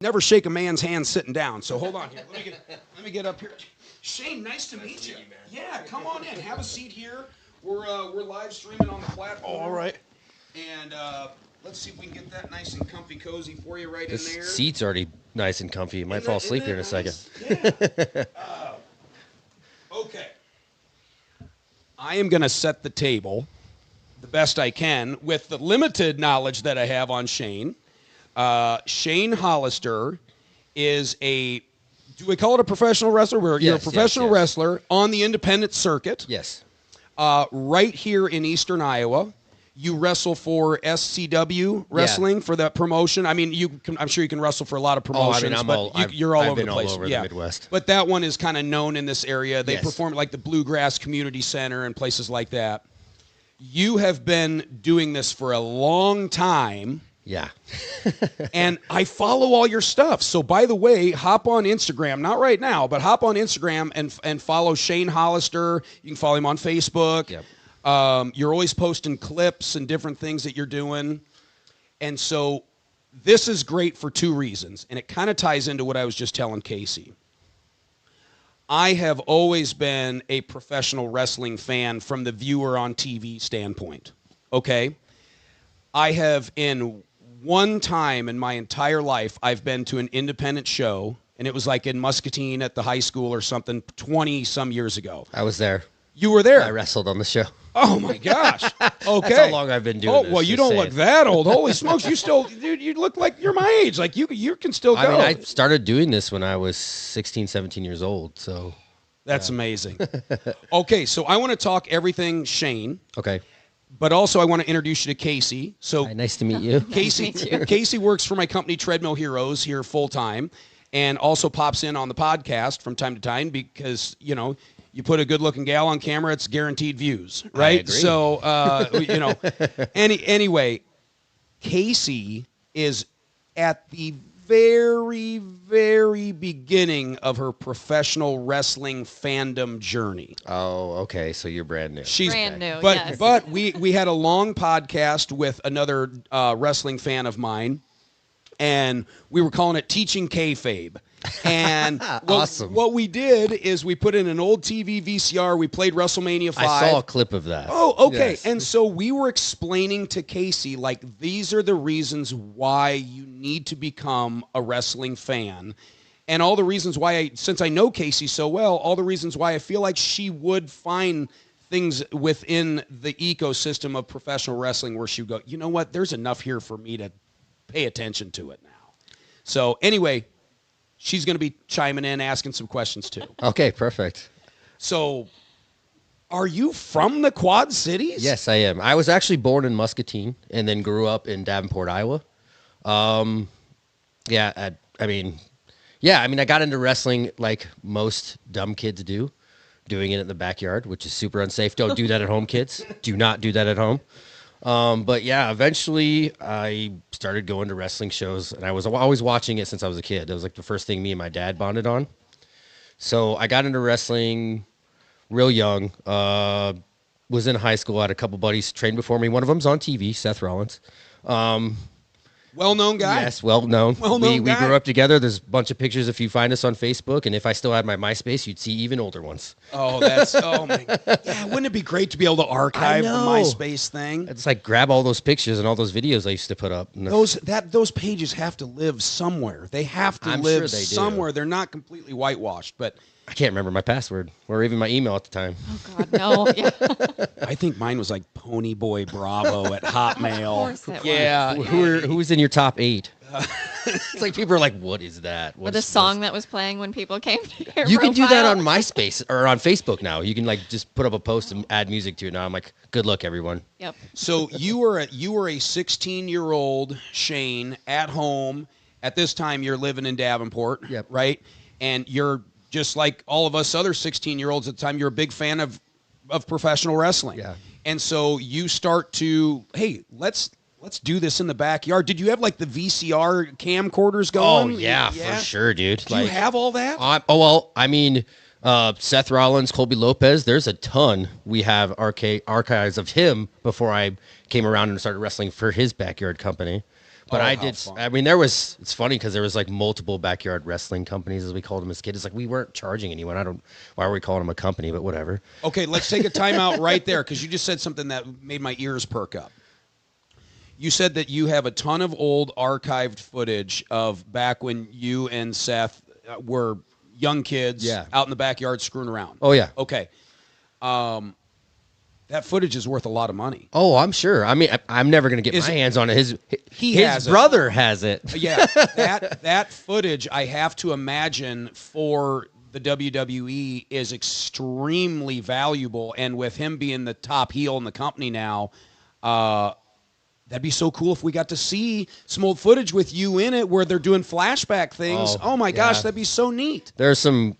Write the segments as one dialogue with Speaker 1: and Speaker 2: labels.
Speaker 1: Never shake a man's hand sitting down. So hold on here. Let me get up here. Shane, nice to meet you. Yeah, come on in. Have a seat here. We're live streaming on the platform.
Speaker 2: All right.
Speaker 1: And let's see if we can get that nice and comfy, cozy for you right in there.
Speaker 3: The seat's already nice and comfy. You might fall asleep here in a second.
Speaker 1: Yeah. Okay. I am going to set the table the best I can with the limited knowledge that I have on Shane. Shane Hollister is do we call it a professional wrestler? You're a professional wrestler on the independent circuit.
Speaker 3: Yes.
Speaker 1: Right here in Eastern Iowa. You wrestle for SCW Wrestling for that promotion. I mean, I'm sure you can wrestle for a lot of promotions, you're all over the place.
Speaker 3: All over the Midwest.
Speaker 1: But that one is kind of known in this area. They perform at like the Bluegrass Community Center and places like that. You have been doing this for a long time.
Speaker 3: Yeah.
Speaker 1: And I follow all your stuff. So, by the way, hop on Instagram. Not right now, but hop on Instagram and follow Shane Hollister. You can follow him on Facebook.
Speaker 3: Yep.
Speaker 1: You're always posting clips and different things that you're doing. And so this is great for two reasons. And it kind of ties into what I was just telling Casey. I have always been a professional wrestling fan from the viewer on TV standpoint. Okay? I have in one time in my entire life, I've been to an independent show, and it was like in Muscatine at the high school or something 20-some years ago.
Speaker 3: I was there.
Speaker 1: You were there.
Speaker 3: I wrestled on the show.
Speaker 1: Oh, my gosh. Okay.
Speaker 3: That's how long I've been doing this.
Speaker 1: Well, you don't look that old. Holy smokes. You still, dude, you look like you're my age. Like, you can still go.
Speaker 3: I mean, I started doing this when I was 16, 17 years old, so.
Speaker 1: That's amazing. Okay, so I want to talk everything Shane.
Speaker 3: Okay.
Speaker 1: But also I want to introduce you to Casey. So
Speaker 3: Hi, nice to meet you.
Speaker 1: Casey works for my company, Treadmill Heroes, here full-time, and also pops in on the podcast from time to time because, you know, you put a good-looking gal on camera, it's guaranteed views, right?
Speaker 3: I agree.
Speaker 1: So, you know, anyway, Casey is at the very, very beginning of her professional wrestling fandom journey.
Speaker 3: Oh, okay. So you're brand new.
Speaker 1: She's
Speaker 4: brand new,
Speaker 1: but we had a long podcast with another wrestling fan of mine, and we were calling it Teaching Kayfabe. And
Speaker 3: awesome.
Speaker 1: What we did is we put in an old TV VCR. We played WrestleMania 5.
Speaker 3: I saw a clip of that.
Speaker 1: Oh, okay.
Speaker 3: Yes.
Speaker 1: And so we were explaining to Casey, like, these are the reasons why you need to become a wrestling fan. And all the reasons why, since I know Casey so well, all the reasons why I feel like she would find things within the ecosystem of professional wrestling where she would go, you know what, there's enough here for me to pay attention to it now. So anyway, she's going to be chiming in, asking some questions too.
Speaker 3: Okay, perfect.
Speaker 1: So, are you from the Quad Cities?
Speaker 3: Yes, I am. I was actually born in Muscatine and then grew up in Davenport, Iowa. I got into wrestling like most dumb kids do, doing it in the backyard, which is super unsafe. Don't do that at home, kids. Do not do that at home. But yeah, eventually I started going to wrestling shows, and I was always watching it since I was a kid. That was like the first thing me and my dad bonded on. So I got into wrestling real young. Was in high school. I had a couple buddies trained before me. One of them's on TV, Seth Rollins.
Speaker 1: Well-known guy?
Speaker 3: Yes, well-known.
Speaker 1: Well-known
Speaker 3: we
Speaker 1: guy.
Speaker 3: grew up together. There's a bunch of pictures if you find us on Facebook, and if I still had my MySpace, you'd see even older ones.
Speaker 1: Oh, my. Yeah, wouldn't it be great to be able to archive the MySpace thing?
Speaker 3: It's like grab all those pictures and all those videos I used to put up.
Speaker 1: Those pages have to live somewhere. They have to live
Speaker 3: sure they do.
Speaker 1: somewhere. They're not completely whitewashed, but
Speaker 3: I can't remember my password or even my email at the time.
Speaker 4: Oh, God, no. Yeah.
Speaker 1: I think mine was like Ponyboy Bravo at Hotmail.
Speaker 4: Of course it
Speaker 1: Yeah.
Speaker 3: Who was in your top 8? It's like people are like, what is that?
Speaker 4: Or the song that was playing when people came to your
Speaker 3: You can do that
Speaker 4: profile.
Speaker 3: on MySpace or on Facebook now. You can like just put up a post and add music to it. Now I'm like, good luck, everyone.
Speaker 4: Yep.
Speaker 1: So you were a 16-year-old Shane at home. At this time, you're living in Davenport,
Speaker 3: Yep.
Speaker 1: right? And you're just like all of us other 16-year-olds at the time. You're a big fan of professional wrestling.
Speaker 3: Yeah.
Speaker 1: And so you start to, hey, let's do this in the backyard. Did you have like the VCR camcorders going?
Speaker 3: Oh yeah, for sure, dude.
Speaker 1: Do you have all that?
Speaker 3: Seth Rollins, Colby Lopez. There's a ton. We have archives of him before I came around and started wrestling for his backyard company. But
Speaker 1: Oh,
Speaker 3: I
Speaker 1: how
Speaker 3: did.
Speaker 1: fun.
Speaker 3: I mean, it's funny because there was like multiple backyard wrestling companies, as we called them as kids. It's like we weren't charging anyone. Why were we calling them a company? But whatever.
Speaker 1: Okay, let's take a timeout right there because you just said something that made my ears perk up. You said that you have a ton of old archived footage of back when you and Seth were young kids out in the backyard screwing around.
Speaker 3: Oh yeah.
Speaker 1: Okay. That footage is worth a lot of money.
Speaker 3: Oh, I'm sure. I mean, I'm never gonna get my hands on it. His
Speaker 1: has it.
Speaker 3: brother has it.
Speaker 1: Yeah, that footage, I have to imagine, for the WWE is extremely valuable. And with him being the top heel in the company now, that'd be so cool if we got to see some old footage with you in it where they're doing flashback things. Oh my gosh, that'd be so neat.
Speaker 3: There's some,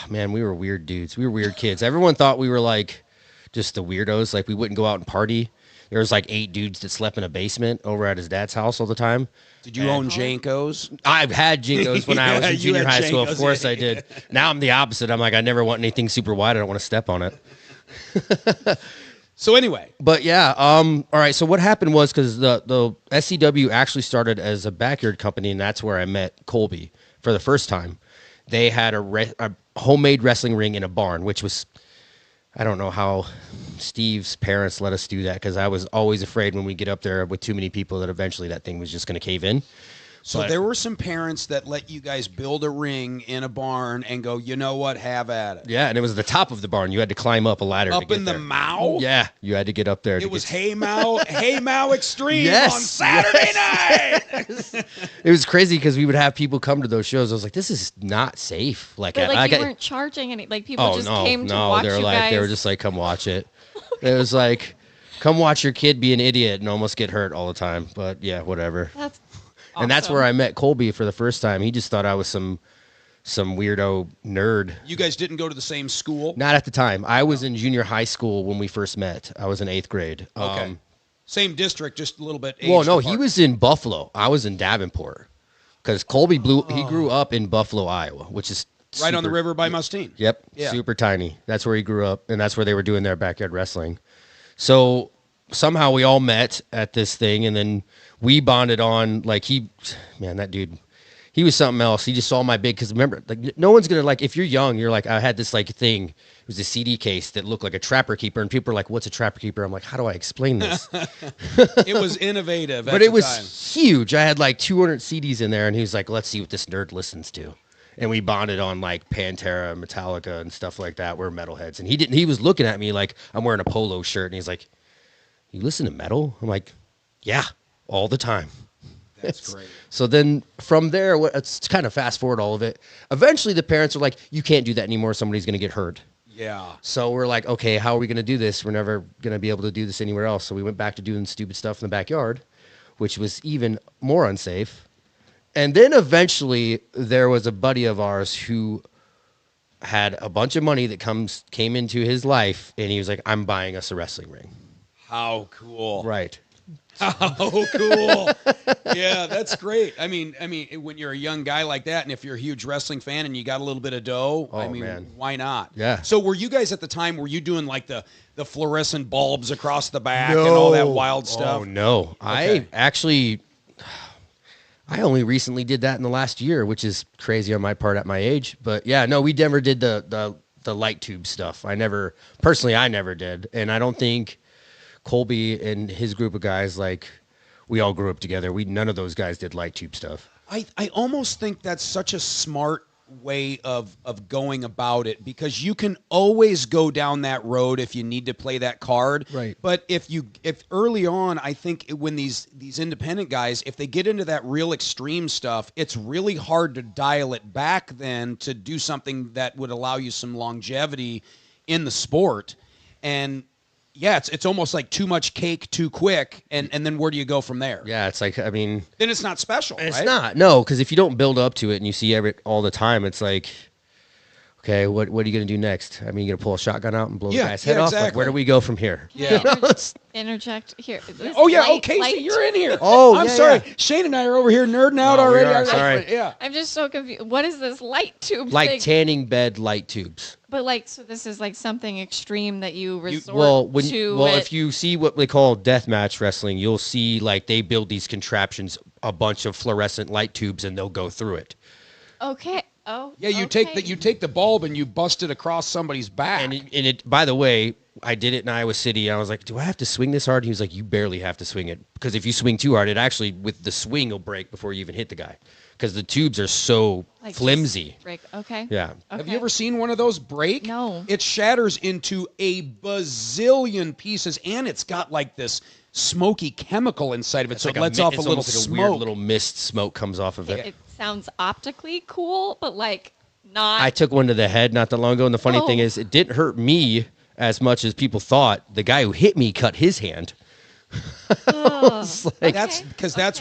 Speaker 3: man, we were weird dudes. We were weird kids. Everyone thought we were like just the weirdos. Like we wouldn't go out and party. There was like 8 dudes that slept in a basement over at his dad's house all the time.
Speaker 1: Did you own Jankos?
Speaker 3: I've had Jinkos when I was in
Speaker 1: you
Speaker 3: junior
Speaker 1: had
Speaker 3: high school. Of
Speaker 1: Jankos,
Speaker 3: course I did. Now I'm the opposite. I'm like, I never want anything super wide. I don't want to step on it.
Speaker 1: So anyway.
Speaker 3: But yeah, all right. So what happened was because the SCW actually started as a backyard company, and that's where I met Colby for the first time. They had a homemade wrestling ring in a barn, which was, I don't know how Steve's parents let us do that because I was always afraid when we get up there with too many people that eventually that thing was just going to cave in.
Speaker 1: So there were some parents that let you guys build a ring in a barn and go, you know what, have at it.
Speaker 3: Yeah, and it was the top of the barn. You had to climb up a ladder to
Speaker 1: Up
Speaker 3: get
Speaker 1: in
Speaker 3: there.
Speaker 1: the mow?
Speaker 3: Yeah, you had to get up there.
Speaker 1: It was Hey Mow Extreme
Speaker 3: Yes,
Speaker 1: on Saturday night.
Speaker 3: It was crazy because we would have people come to those shows. I was like, this is not safe. Like,
Speaker 4: But
Speaker 3: I
Speaker 4: you weren't charging any. Like people just came to watch
Speaker 3: they were
Speaker 4: you
Speaker 3: like,
Speaker 4: guys.
Speaker 3: they were just like, come watch it. It was like, come watch your kid be an idiot and almost get hurt all the time. But yeah, whatever.
Speaker 4: That's
Speaker 3: And that's where I met Colby for the first time. He just thought I was some weirdo nerd.
Speaker 1: You guys didn't go to the same school?
Speaker 3: Not at the time. I was in junior high school when we first met. I was in 8th grade.
Speaker 1: Okay. Same district, just a little bit.
Speaker 3: Well, no,
Speaker 1: aged
Speaker 3: he
Speaker 1: apart.
Speaker 3: was in Buffalo. I was in Davenport. Because Colby he grew up in Buffalo, Iowa, which is
Speaker 1: right on the river by Mustine.
Speaker 3: Yep,
Speaker 1: Yeah.
Speaker 3: super tiny. That's where he grew up, and that's where they were doing their backyard wrestling. So somehow we all met at this thing, and then we bonded on, like, that dude, he was something else. He just saw my big, because remember, like, no one's going to, like, if you're young, you're like, I had this, like, thing. It was a CD case that looked like a Trapper Keeper, and people are like, what's a Trapper Keeper? I'm like, how do I explain this?
Speaker 1: It was innovative
Speaker 3: But it was huge. I had, like, 200 CDs in there, and he was like, let's see what this nerd listens to. And we bonded on, like, Pantera, Metallica, and stuff like that. We're metalheads. And he was looking at me like I'm wearing a polo shirt, and he's like, you listen to metal? I'm like, yeah, all the time.
Speaker 1: That's great.
Speaker 3: So then from there, it's kind of fast forward all of it. Eventually, the parents are like, you can't do that anymore. Somebody's going to get hurt.
Speaker 1: Yeah.
Speaker 3: So we're like, okay, how are we going to do this? We're never going to be able to do this anywhere else. So we went back to doing stupid stuff in the backyard, which was even more unsafe. And then eventually, there was a buddy of ours who had a bunch of money that came into his life, and he was like, I'm buying us a wrestling ring.
Speaker 1: How cool.
Speaker 3: Right.
Speaker 1: How cool. Yeah, that's great. I mean, when you're a young guy like that, and if you're a huge wrestling fan and you got a little bit of dough,
Speaker 3: Man.
Speaker 1: Why not?
Speaker 3: Yeah.
Speaker 1: So were you guys at the time, were you doing like the fluorescent bulbs across the back and all that wild stuff?
Speaker 3: Oh, no.
Speaker 1: Okay.
Speaker 3: I only recently did that in the last year, which is crazy on my part at my age. But yeah, no, we never did the light tube stuff. I never did. And I don't think Colby and his group of guys, like, we all grew up together. None of those guys did light tube stuff.
Speaker 1: I almost think that's such a smart way of going about it, because you can always go down that road if you need to play that card.
Speaker 3: Right.
Speaker 1: But if early on, I think when these independent guys, if they get into that real extreme stuff, it's really hard to dial it back then to do something that would allow you some longevity in the sport. And yeah, it's almost like too much cake too quick, and then where do you go from there?
Speaker 3: Yeah, it's like, I mean,
Speaker 1: Then it's not special,
Speaker 3: it's
Speaker 1: right?
Speaker 3: not. No, because if you don't build up to it and you see all the time, it's like, okay, what are you going to do next? I mean, you going to pull a shotgun out and blow the guy's head off?
Speaker 1: Exactly.
Speaker 3: Like, where do we go from here?
Speaker 1: Yeah.
Speaker 4: Interject here.
Speaker 1: Casey, you're in here.
Speaker 3: I'm
Speaker 1: sorry. Yeah. Shane and I are over here nerding out already.
Speaker 3: Sorry.
Speaker 1: Yeah.
Speaker 4: I'm just so confused. What is this light tube
Speaker 3: like
Speaker 4: thing?
Speaker 3: tanning bed light tubes.
Speaker 4: But so this is like something extreme that you resort to.
Speaker 3: Well, if you see what they call deathmatch wrestling, you'll see like they build these contraptions, a bunch of fluorescent light tubes, and they'll go through it.
Speaker 4: Okay. Oh.
Speaker 1: Yeah, you take the bulb and you bust it across somebody's back.
Speaker 3: And it by the way, I did it in Iowa City. And I was like, do I have to swing this hard? He was like, you barely have to swing it, because if you swing too hard, it actually with the swing will break before you even hit the guy, because the tubes are so flimsy.
Speaker 4: Break. Okay.
Speaker 3: Yeah.
Speaker 4: Okay.
Speaker 1: Have you ever seen one of those break?
Speaker 4: No.
Speaker 1: It shatters into a bazillion pieces, and it's got like this smoky chemical inside of it, so it lets off a little smoke.
Speaker 3: Weird little mist smoke comes off of it.
Speaker 4: It sounds optically cool, but like not.
Speaker 3: I took one to the head not that long ago, and the funny thing is, it didn't hurt me as much as people thought. The guy who hit me cut his hand.
Speaker 1: That's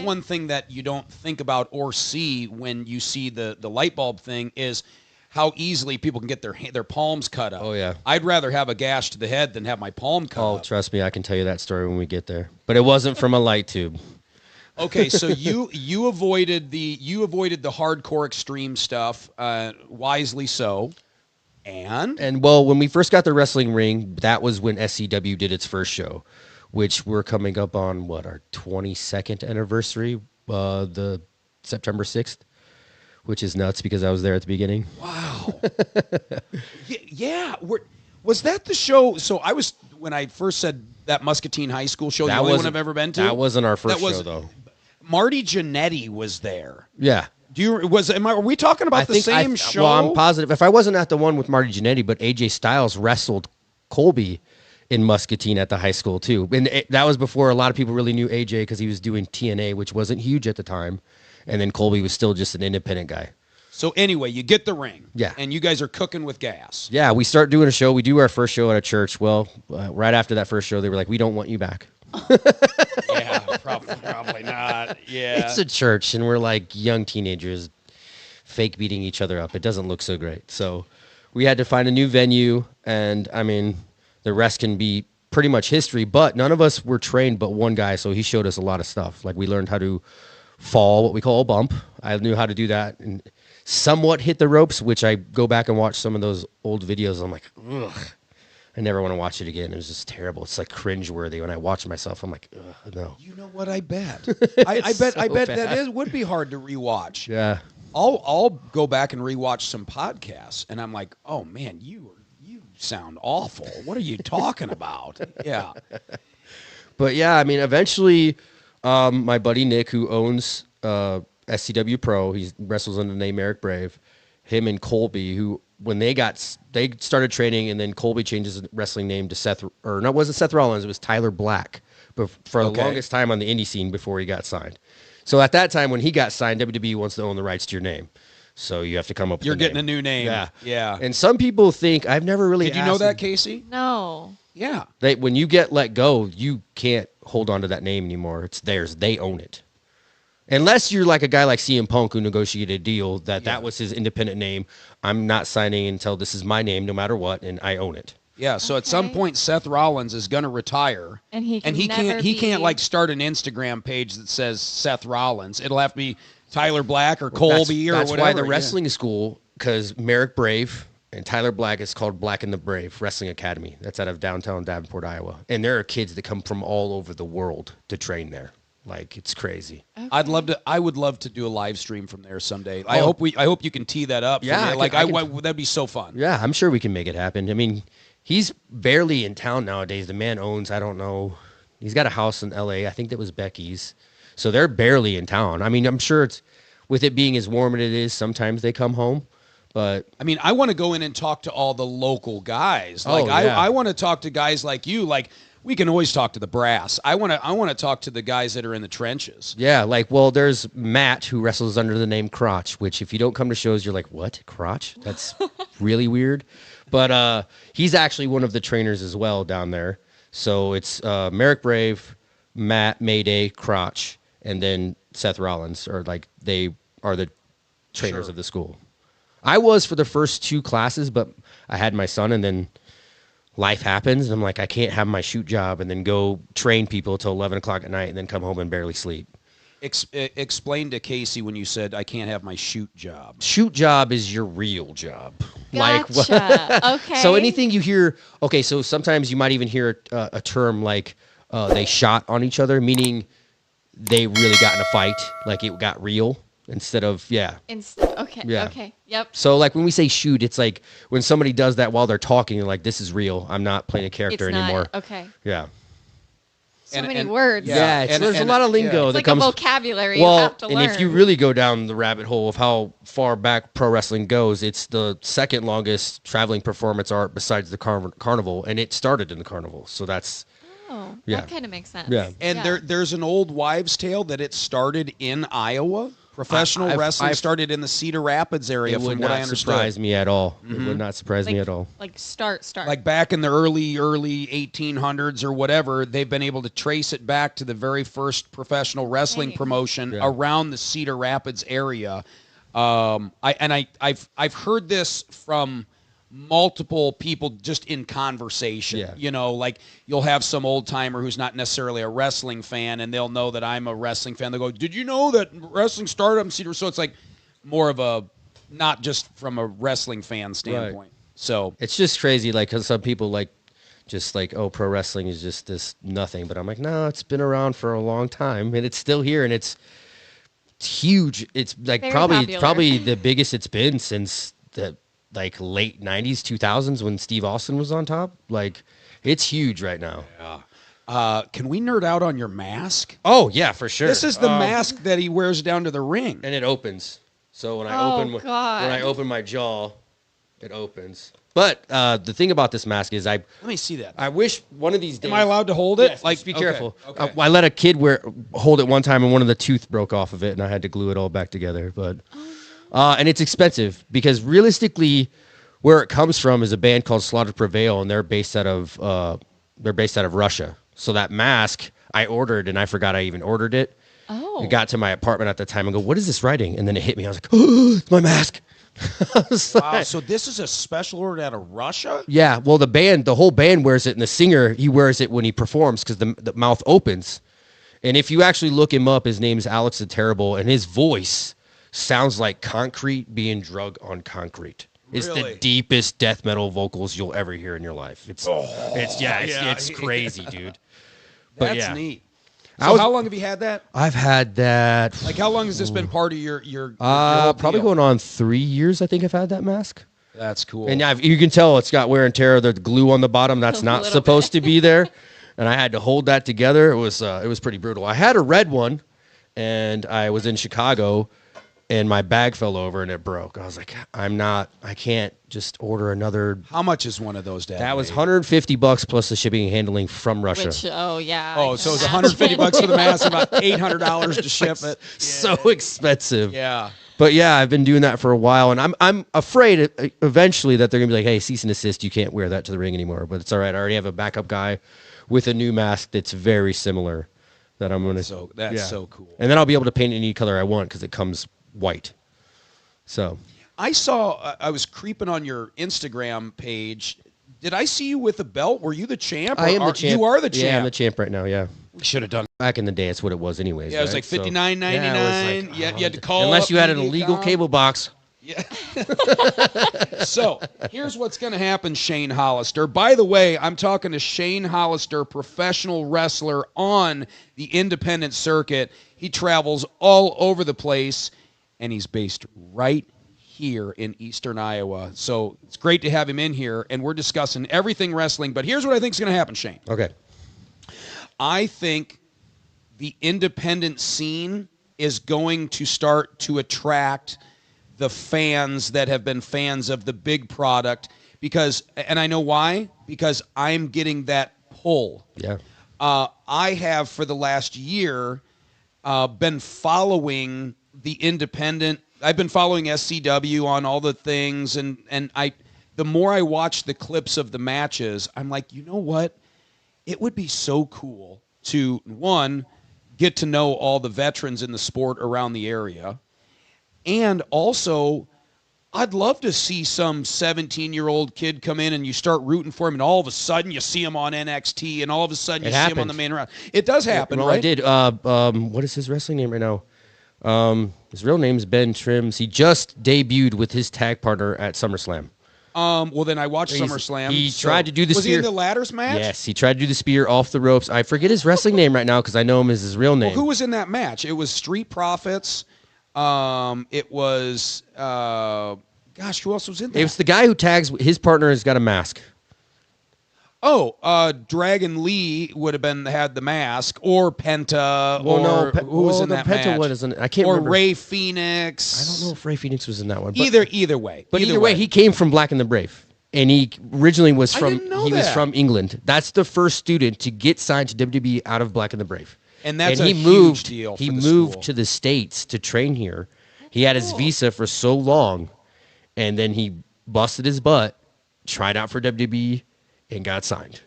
Speaker 1: one thing that you don't think about or see when you see the light bulb thing, is how easily people can get their palms cut up.
Speaker 3: Oh, yeah.
Speaker 1: I'd rather have a gash to the head than have my palm cut up.
Speaker 3: Oh, trust me, I can tell you that story when we get there. But it wasn't from a light tube.
Speaker 1: Okay, so you avoided the hardcore extreme stuff, wisely so. And
Speaker 3: well, when we first got the wrestling ring, that was when SCW did its first show, which we're coming up on our 22nd anniversary, the September 6th, which is nuts because I was there at the beginning.
Speaker 1: Wow. Yeah. Was that the show? So when I first said that Muscatine High School show, the only one I've ever been to.
Speaker 3: That wasn't our first show, though.
Speaker 1: Marty Jannetty was there.
Speaker 3: Yeah.
Speaker 1: Are we talking about the same show?
Speaker 3: Well, I'm positive. If I wasn't at the one with Marty Jannetty, but AJ Styles wrestled Colby in Muscatine at the high school too. And that was before a lot of people really knew AJ, because he was doing TNA, which wasn't huge at the time. And then Colby was still just an independent guy.
Speaker 1: So anyway, you get the ring.
Speaker 3: Yeah.
Speaker 1: And you guys are cooking with gas.
Speaker 3: Yeah, we start doing a show. We do our first show at a church. Well, right after that first show, they were like, we don't want you back.
Speaker 1: Yeah, probably not. Yeah.
Speaker 3: It's a church, and we're like young teenagers fake beating each other up. It doesn't look so great. So we had to find a new venue, and I mean, the rest can be pretty much history, but none of us were trained but one guy, so he showed us a lot of stuff. Like, we learned how to fall, what we call a bump. I knew how to do that and somewhat hit the ropes, which I go back and watch some of those old videos. I'm like, ugh. I never want to watch it again. It was just terrible. It's like cringeworthy. When I watch myself, I'm like, ugh, no.
Speaker 1: You know what? I bet. I bet that would be hard to rewatch.
Speaker 3: Yeah.
Speaker 1: I'll go back and rewatch some podcasts, and I'm like, oh man, you sound awful. What are you talking about? Yeah.
Speaker 3: But yeah, I mean, eventually, my buddy Nick, who owns SCW Pro, he wrestles under the name Marek Brave. Him and Colby, who when they started training, and then Colby changed his wrestling name to it wasn't Seth Rollins, it was Tyler Black, but for the longest time on the indie scene before he got signed. So at that time, when he got signed, WWE wants to own the rights to your name. So you have to come up with
Speaker 1: You're getting a new name.
Speaker 3: Yeah.
Speaker 1: Yeah.
Speaker 3: And some people think, I've never really
Speaker 1: Did you know that, Casey?
Speaker 4: No.
Speaker 1: Yeah.
Speaker 3: When you get let go, you can't hold on to that name anymore. It's theirs. They own it. Unless you're like a guy like CM Punk, who negotiated a deal that was his independent name. I'm not signing until this is my name no matter what, and I own it.
Speaker 1: Yeah, so at some point Seth Rollins is going to retire,
Speaker 4: and he
Speaker 1: can't like start an Instagram page that says Seth Rollins. It'll have to be Tyler Black or Colby or whatever.
Speaker 3: That's why the wrestling school, because Marek Brave and Tyler Black is called Black and the Brave Wrestling Academy. That's out of downtown Davenport, Iowa. And there are kids that come from all over the world to train there. Like, it's crazy.
Speaker 1: Okay. I would love to do a live stream from there someday. I hope you can tee that up.
Speaker 3: Yeah,
Speaker 1: that'd be so fun.
Speaker 3: Yeah, I'm sure we can make it happen. I mean, he's barely in town nowadays. The man owns, I don't know, he's got a house in LA. I think that was Becky's. So they're barely in town. I mean, I'm sure it's, with it being as warm as it is, sometimes they come home. But
Speaker 1: I mean, I want to go in and talk to all the local guys. I want to talk to guys like you. Like, we can always talk to the brass. I want to talk to the guys that are in the trenches.
Speaker 3: Yeah, there's Matt, who wrestles under the name Crotch, which if you don't come to shows, you're like, what? Crotch? That's really weird. But he's actually one of the trainers as well down there. So it's Marek Brave, Matt, Mayday, Crotch, and then Seth Rollins, or like they are the trainers of the school. I was for the first 2 classes, but I had my son, and then life happens, and I'm like, I can't have my shoot job and then go train people till 11 o'clock at night and then come home and barely sleep.
Speaker 1: Explain to Casey when you said I can't have my shoot job.
Speaker 3: Shoot job is your real job.
Speaker 4: Gotcha. Okay.
Speaker 3: So anything you hear, okay, so sometimes you might even hear a term like they shot on each other, meaning they really got in a fight, like it got real instead of,
Speaker 4: Okay.
Speaker 3: Yeah.
Speaker 4: Okay. Yep.
Speaker 3: So like when we say shoot, it's like when somebody does that while they're talking, they're like, this is real. I'm not playing a character
Speaker 4: It's not.
Speaker 3: anymore.
Speaker 4: Okay.
Speaker 3: Yeah.
Speaker 4: So many words.
Speaker 3: Yeah, there's a lot of lingo
Speaker 4: It's
Speaker 3: that
Speaker 4: like
Speaker 3: comes.
Speaker 4: a vocabulary you have to learn.
Speaker 3: And if you really go down the rabbit hole of how far back pro wrestling goes, it's the second longest traveling performance art besides the carnival, and it started in the carnival. So that's
Speaker 4: that kind of makes sense.
Speaker 3: Yeah.
Speaker 1: And there's an old wives' tale that it started in Iowa. Professional wrestling started in the Cedar Rapids area,
Speaker 3: it would
Speaker 1: from what I
Speaker 3: not
Speaker 1: understood.
Speaker 3: surprise me at all. It would not surprise me at all.
Speaker 4: Like start.
Speaker 1: Like back in the early 1800s or whatever, they've been able to trace it back to the very first professional wrestling promotion around the Cedar Rapids area. I've heard this from multiple people just in conversation.
Speaker 3: Yeah.
Speaker 1: You know, like you'll have some old timer who's not necessarily a wrestling fan, and they'll know that I'm a wrestling fan. They'll go, "Did you know that wrestling started in Cedar?" So it's like more of a, not just from a wrestling fan standpoint. So
Speaker 3: it's just crazy, like, because some people like just like, oh, pro wrestling is just this nothing, but I'm like, no, it's been around for a long time, and it's still here, and it's huge. It's like
Speaker 4: Very
Speaker 3: probably
Speaker 4: popular.
Speaker 3: the biggest it's been since the like late 90s 2000s when Steve Austin was on top. Like, it's huge right now.
Speaker 1: can we nerd out on your mask?
Speaker 3: Oh yeah, for sure.
Speaker 1: This is the mask that he wears down to the ring.
Speaker 3: And it opens. So when I
Speaker 4: God.
Speaker 3: when I open my jaw, it opens. But the thing about this mask is
Speaker 1: Let me see that.
Speaker 3: I wish one of these days.
Speaker 1: Am I allowed to hold it?
Speaker 3: Yes,
Speaker 1: Like,
Speaker 3: just be
Speaker 1: okay,
Speaker 3: careful.
Speaker 1: okay.
Speaker 3: I let a kid hold it one time, and one of the tooth broke off of it, and I had to glue it all back together. But and it's expensive because realistically, where it comes from is a band called Slaughter Prevail, and they're based out of Russia. So that mask I ordered, and I forgot I even ordered it.
Speaker 4: Oh.
Speaker 3: I got to my apartment at the time and go, "What is this writing?" And then it hit me. I was like, "Oh, it's my mask."
Speaker 1: Wow, so this is a special order out of Russia?
Speaker 3: Yeah, well, the whole band wears it, and the singer, he wears it when he performs because the mouth opens. And if you actually look him up, his name's Alex the Terrible, and his voice sounds like concrete being drug on concrete. It's
Speaker 1: Really?
Speaker 3: the deepest death metal vocals you'll ever hear in your life. It's crazy, dude. But
Speaker 1: That's
Speaker 3: yeah.
Speaker 1: neat. So how long have you had that?
Speaker 3: I've had that.
Speaker 1: Like, how long has this been part of your
Speaker 3: Probably
Speaker 1: deal?
Speaker 3: going on 3 years. I think I've had that mask.
Speaker 1: That's cool.
Speaker 3: And yeah, you can tell it's got wear and tear. The glue on the bottom, that's
Speaker 4: A
Speaker 3: not
Speaker 4: little
Speaker 3: supposed
Speaker 4: bit.
Speaker 3: to be there. And I had to hold that together. It was pretty brutal. I had a red one, and I was in Chicago, and my bag fell over and it broke. I was like, I can't just order another.
Speaker 1: How much is one of those, Dad?
Speaker 3: That was $150 plus the shipping and handling from Russia.
Speaker 4: Which, yeah.
Speaker 1: Oh, so it's $150 for the mask, about $800 to ship it.
Speaker 3: So expensive.
Speaker 1: Yeah.
Speaker 3: But yeah, I've been doing that for a while, and I'm afraid eventually that they're gonna be like, hey, cease and desist, you can't wear that to the ring anymore. But it's all right. I already have a backup guy with a new mask that's very similar that I'm gonna.
Speaker 1: So that's so cool.
Speaker 3: And then I'll be able to paint any color I want because it comes white. So
Speaker 1: I saw, I was creeping on your Instagram page. Did I see you with a belt? Were you the champ?
Speaker 3: I am the champ.
Speaker 1: You are the champ.
Speaker 3: Yeah, I'm the champ right now. Yeah.
Speaker 1: We should have done.
Speaker 3: Back in the day, it's what it was, anyways.
Speaker 1: Yeah, it was
Speaker 3: right?
Speaker 1: like
Speaker 3: So-
Speaker 1: $59.99.
Speaker 3: Yeah, it was like,
Speaker 1: You had to call
Speaker 3: unless
Speaker 1: up,
Speaker 3: you had an
Speaker 1: you
Speaker 3: illegal
Speaker 1: call.
Speaker 3: cable box.
Speaker 1: Yeah. So here's what's going to happen, Shane Hollister. By the way, I'm talking to Shane Hollister, professional wrestler on the independent circuit. He travels all over the place, and he's based right here in Eastern Iowa. So it's great to have him in here, and we're discussing everything wrestling. But here's what I think is going to happen, Shane.
Speaker 3: Okay.
Speaker 1: I think the independent scene is going to start to attract the fans that have been fans of the big product because, and I know why, because I'm getting that pull.
Speaker 3: Yeah.
Speaker 1: I have for the last year been following the independent. I've been following SCW on all the things, and the more I watch the clips of the matches, I'm like, you know what? It would be so cool to, one, get to know all the veterans in the sport around the area, and also I'd love to see some 17-year-old kid come in and you start rooting for him, and all of a sudden you see him on NXT, and all of a sudden you see him on the main round. It does happen,
Speaker 3: well,
Speaker 1: right?
Speaker 3: I did. What is his wrestling name right now? His real name's Ben Trims. He just debuted with his tag partner at SummerSlam.
Speaker 1: Well, then I watched SummerSlam.
Speaker 3: He tried to do the
Speaker 1: spear. Was he in the
Speaker 3: spear.
Speaker 1: ladders match?
Speaker 3: Yes, he tried to do the spear off the ropes. I forget his wrestling name right now because I know him as his real name.
Speaker 1: Well, who was in that match? It was Street Profits. It was, gosh, who else was in there?
Speaker 3: It was the guy who tags. His partner has got a mask.
Speaker 1: Oh, Dragon Lee would have had the mask, or Penta, who was in that
Speaker 3: Penta
Speaker 1: match?
Speaker 3: I can't remember.
Speaker 1: Or Ray Phoenix.
Speaker 3: I don't know if Ray Phoenix was in that one. But
Speaker 1: Either way.
Speaker 3: But either way, he came from Black and the Brave, and he originally was
Speaker 1: I
Speaker 3: from.
Speaker 1: didn't know
Speaker 3: he was
Speaker 1: that.
Speaker 3: from England. That's the first student to get signed to WWE out of Black and the Brave.
Speaker 1: And that's
Speaker 3: he
Speaker 1: a huge
Speaker 3: moved,
Speaker 1: deal for
Speaker 3: He
Speaker 1: the
Speaker 3: moved
Speaker 1: school.
Speaker 3: to the States to train here. He had his visa for so long, and then he busted his butt, tried out for WWE, and got signed.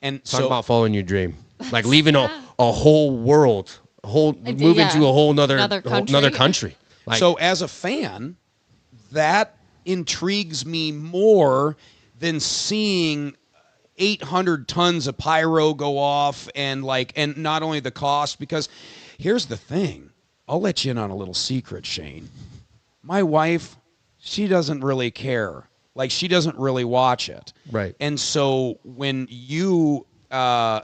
Speaker 1: And
Speaker 3: Talk
Speaker 1: so,
Speaker 3: about following your dream, like leaving a whole world, moving to a whole another country. Like,
Speaker 1: so as a fan, that intrigues me more than seeing 800 tons of pyro go off and not only the cost, because here's the thing. I'll let you in on a little secret, Shane. My wife, she doesn't really care. Like, she doesn't really watch it.
Speaker 3: Right.
Speaker 1: And so when you,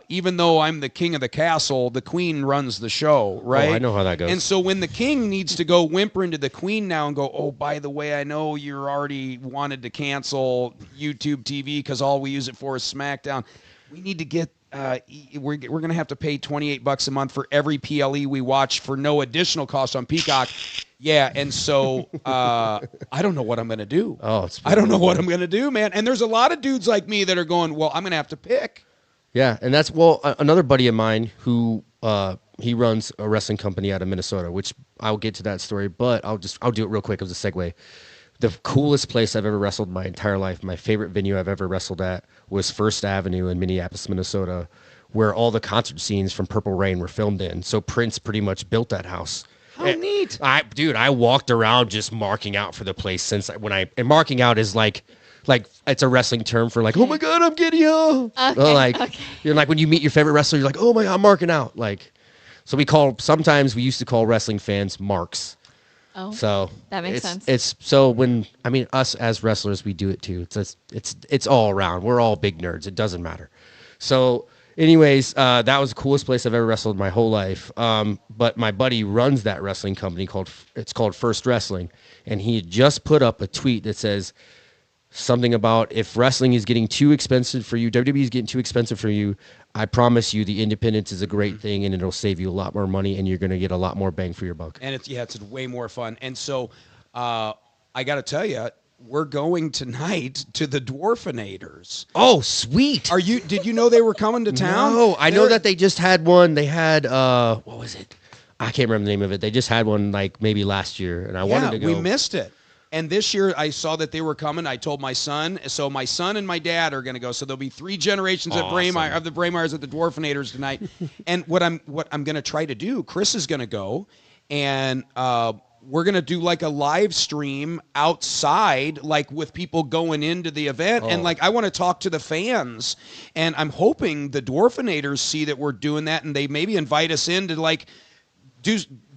Speaker 1: even though I'm the king of the castle, the queen runs the show, right?
Speaker 3: Oh, I know how that goes.
Speaker 1: And so when the king needs to go whimpering to the queen now and go, oh, by the way, I know you're already wanted to cancel YouTube TV because all we use it for is SmackDown. We need to get, we're going to have to pay $28 a month for every PLE we watch for no additional cost on Peacock. Yeah, and so I don't know what I'm going to do. I don't know what I'm going to do, man. And there's a lot of dudes like me that are going, well, I'm going to have to pick.
Speaker 3: yeah, and that's another buddy of mine who he runs a wrestling company out of Minnesota, which I'll get to that story, but I'll do it real quick as a segue. The coolest place I've ever wrestled in my entire life, my favorite venue I've ever wrestled at, was First Avenue in Minneapolis, Minnesota, where all the concert scenes from Purple Rain were filmed in. So Prince pretty much built that house.
Speaker 1: How neat.
Speaker 3: I walked around just marking out for the place and marking out is like it's a wrestling term for like, oh my God, I'm getting you.
Speaker 4: Okay.
Speaker 3: You're like when you meet your favorite wrestler, you're like, oh my God, I'm marking out. Like, so sometimes we used to call wrestling fans marks.
Speaker 4: Oh,
Speaker 3: So
Speaker 4: that makes sense.
Speaker 3: It's so us as wrestlers, we do it too. It's all around. We're all big nerds. It doesn't matter. So anyways, that was the coolest place I've ever wrestled my whole life. But my buddy runs that wrestling company called First Wrestling, and he had just put up a tweet that says something about if wrestling is getting too expensive for you, WWE is getting too expensive for you, I promise you the independence is a great thing and it'll save you a lot more money and you're going to get a lot more bang for your buck.
Speaker 1: And it's way more fun. And so I got to tell you, we're going tonight to the Dwarfinators.
Speaker 3: Oh, sweet.
Speaker 1: Did you know they were coming to town?
Speaker 3: No, I know that they just had one. They had, what was it? I can't remember the name of it. They just had one like maybe last year and I wanted to go.
Speaker 1: We missed it. And this year I saw that they were coming. I told my son. So my son and my dad are going to go. So there'll be 3 generations of the Braemeyers at the Dwarfinators tonight. And what I'm going to try to do, Chris is going to go, and we're going to do like a live stream outside, like with people going into the event. And like, I want to talk to the fans, and I'm hoping the Dwarfinators see that we're doing that, and they maybe invite us in to like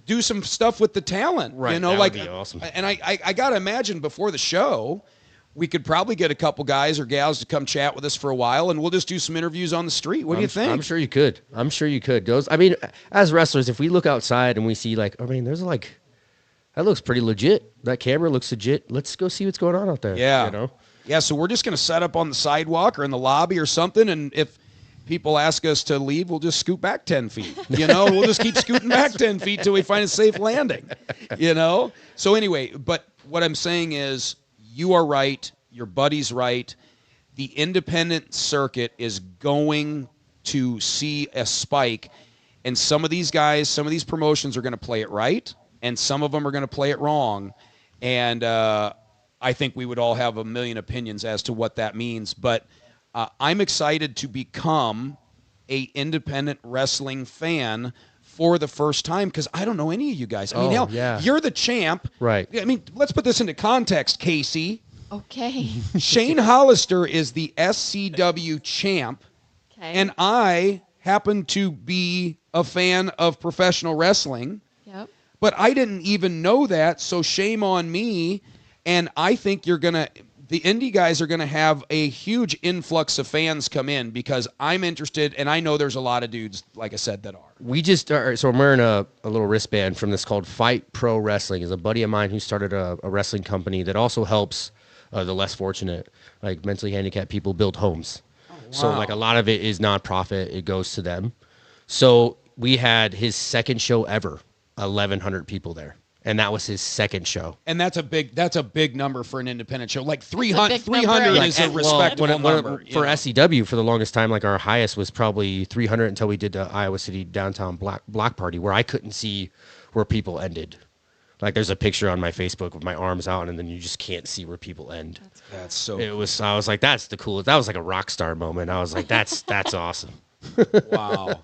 Speaker 1: do some stuff with the talent,
Speaker 3: right?
Speaker 1: You know,
Speaker 3: that
Speaker 1: like,
Speaker 3: would be awesome.
Speaker 1: And I gotta imagine before the show, we could probably get a couple guys or gals to come chat with us for a while, and we'll just do some interviews on the street. What do you think?
Speaker 3: I'm sure you could. As wrestlers, if we look outside and we see there's like, that looks pretty legit. That camera looks legit. Let's go see what's going on out there.
Speaker 1: Yeah,
Speaker 3: you know.
Speaker 1: Yeah, so we're just gonna set up on the sidewalk or in the lobby or something, and if people ask us to leave, we'll just scoot back 10 feet. You know, we'll just keep scooting back 10 feet till we find a safe landing. You know? So anyway, but what I'm saying is you are right. Your buddy's right. The independent circuit is going to see a spike. And some of these guys, some of these promotions are going to play it right, and some of them are going to play it wrong. And I think we would all have a million opinions as to what that means. But I'm excited to become a independent wrestling fan for the first time because I don't know any of you guys. I mean, hell, you're the champ.
Speaker 3: Right.
Speaker 1: I mean, let's put this into context, Casey.
Speaker 4: Okay.
Speaker 1: Shane Hollister is the SCW champ, and I happen to be a fan of professional wrestling.
Speaker 4: Yep.
Speaker 1: But I didn't even know that, so shame on me. And I think the indie guys are going to have a huge influx of fans come in because I'm interested, and I know there's a lot of dudes, like I said, that are.
Speaker 3: We just are, so I'm wearing a little wristband from this called Fight Pro Wrestling. It's a buddy of mine who started a wrestling company that also helps the less fortunate, like mentally handicapped people build homes. Oh, wow. So like a lot of it is nonprofit. It goes to them. So we had his second show ever, 1,100 people there. And that was his second show.
Speaker 1: And that's a big number for an independent show. Like 300 is a respectable number.
Speaker 3: For SCW, for the longest time, like our highest was probably 300 until we did the Iowa City downtown block party where I couldn't see where people ended. Like there's a picture on my Facebook with my arms out, and then you just can't see where people end.
Speaker 1: That's so.
Speaker 3: I was like, that's the coolest. That was like a rock star moment. I was like, that's awesome.
Speaker 1: Wow.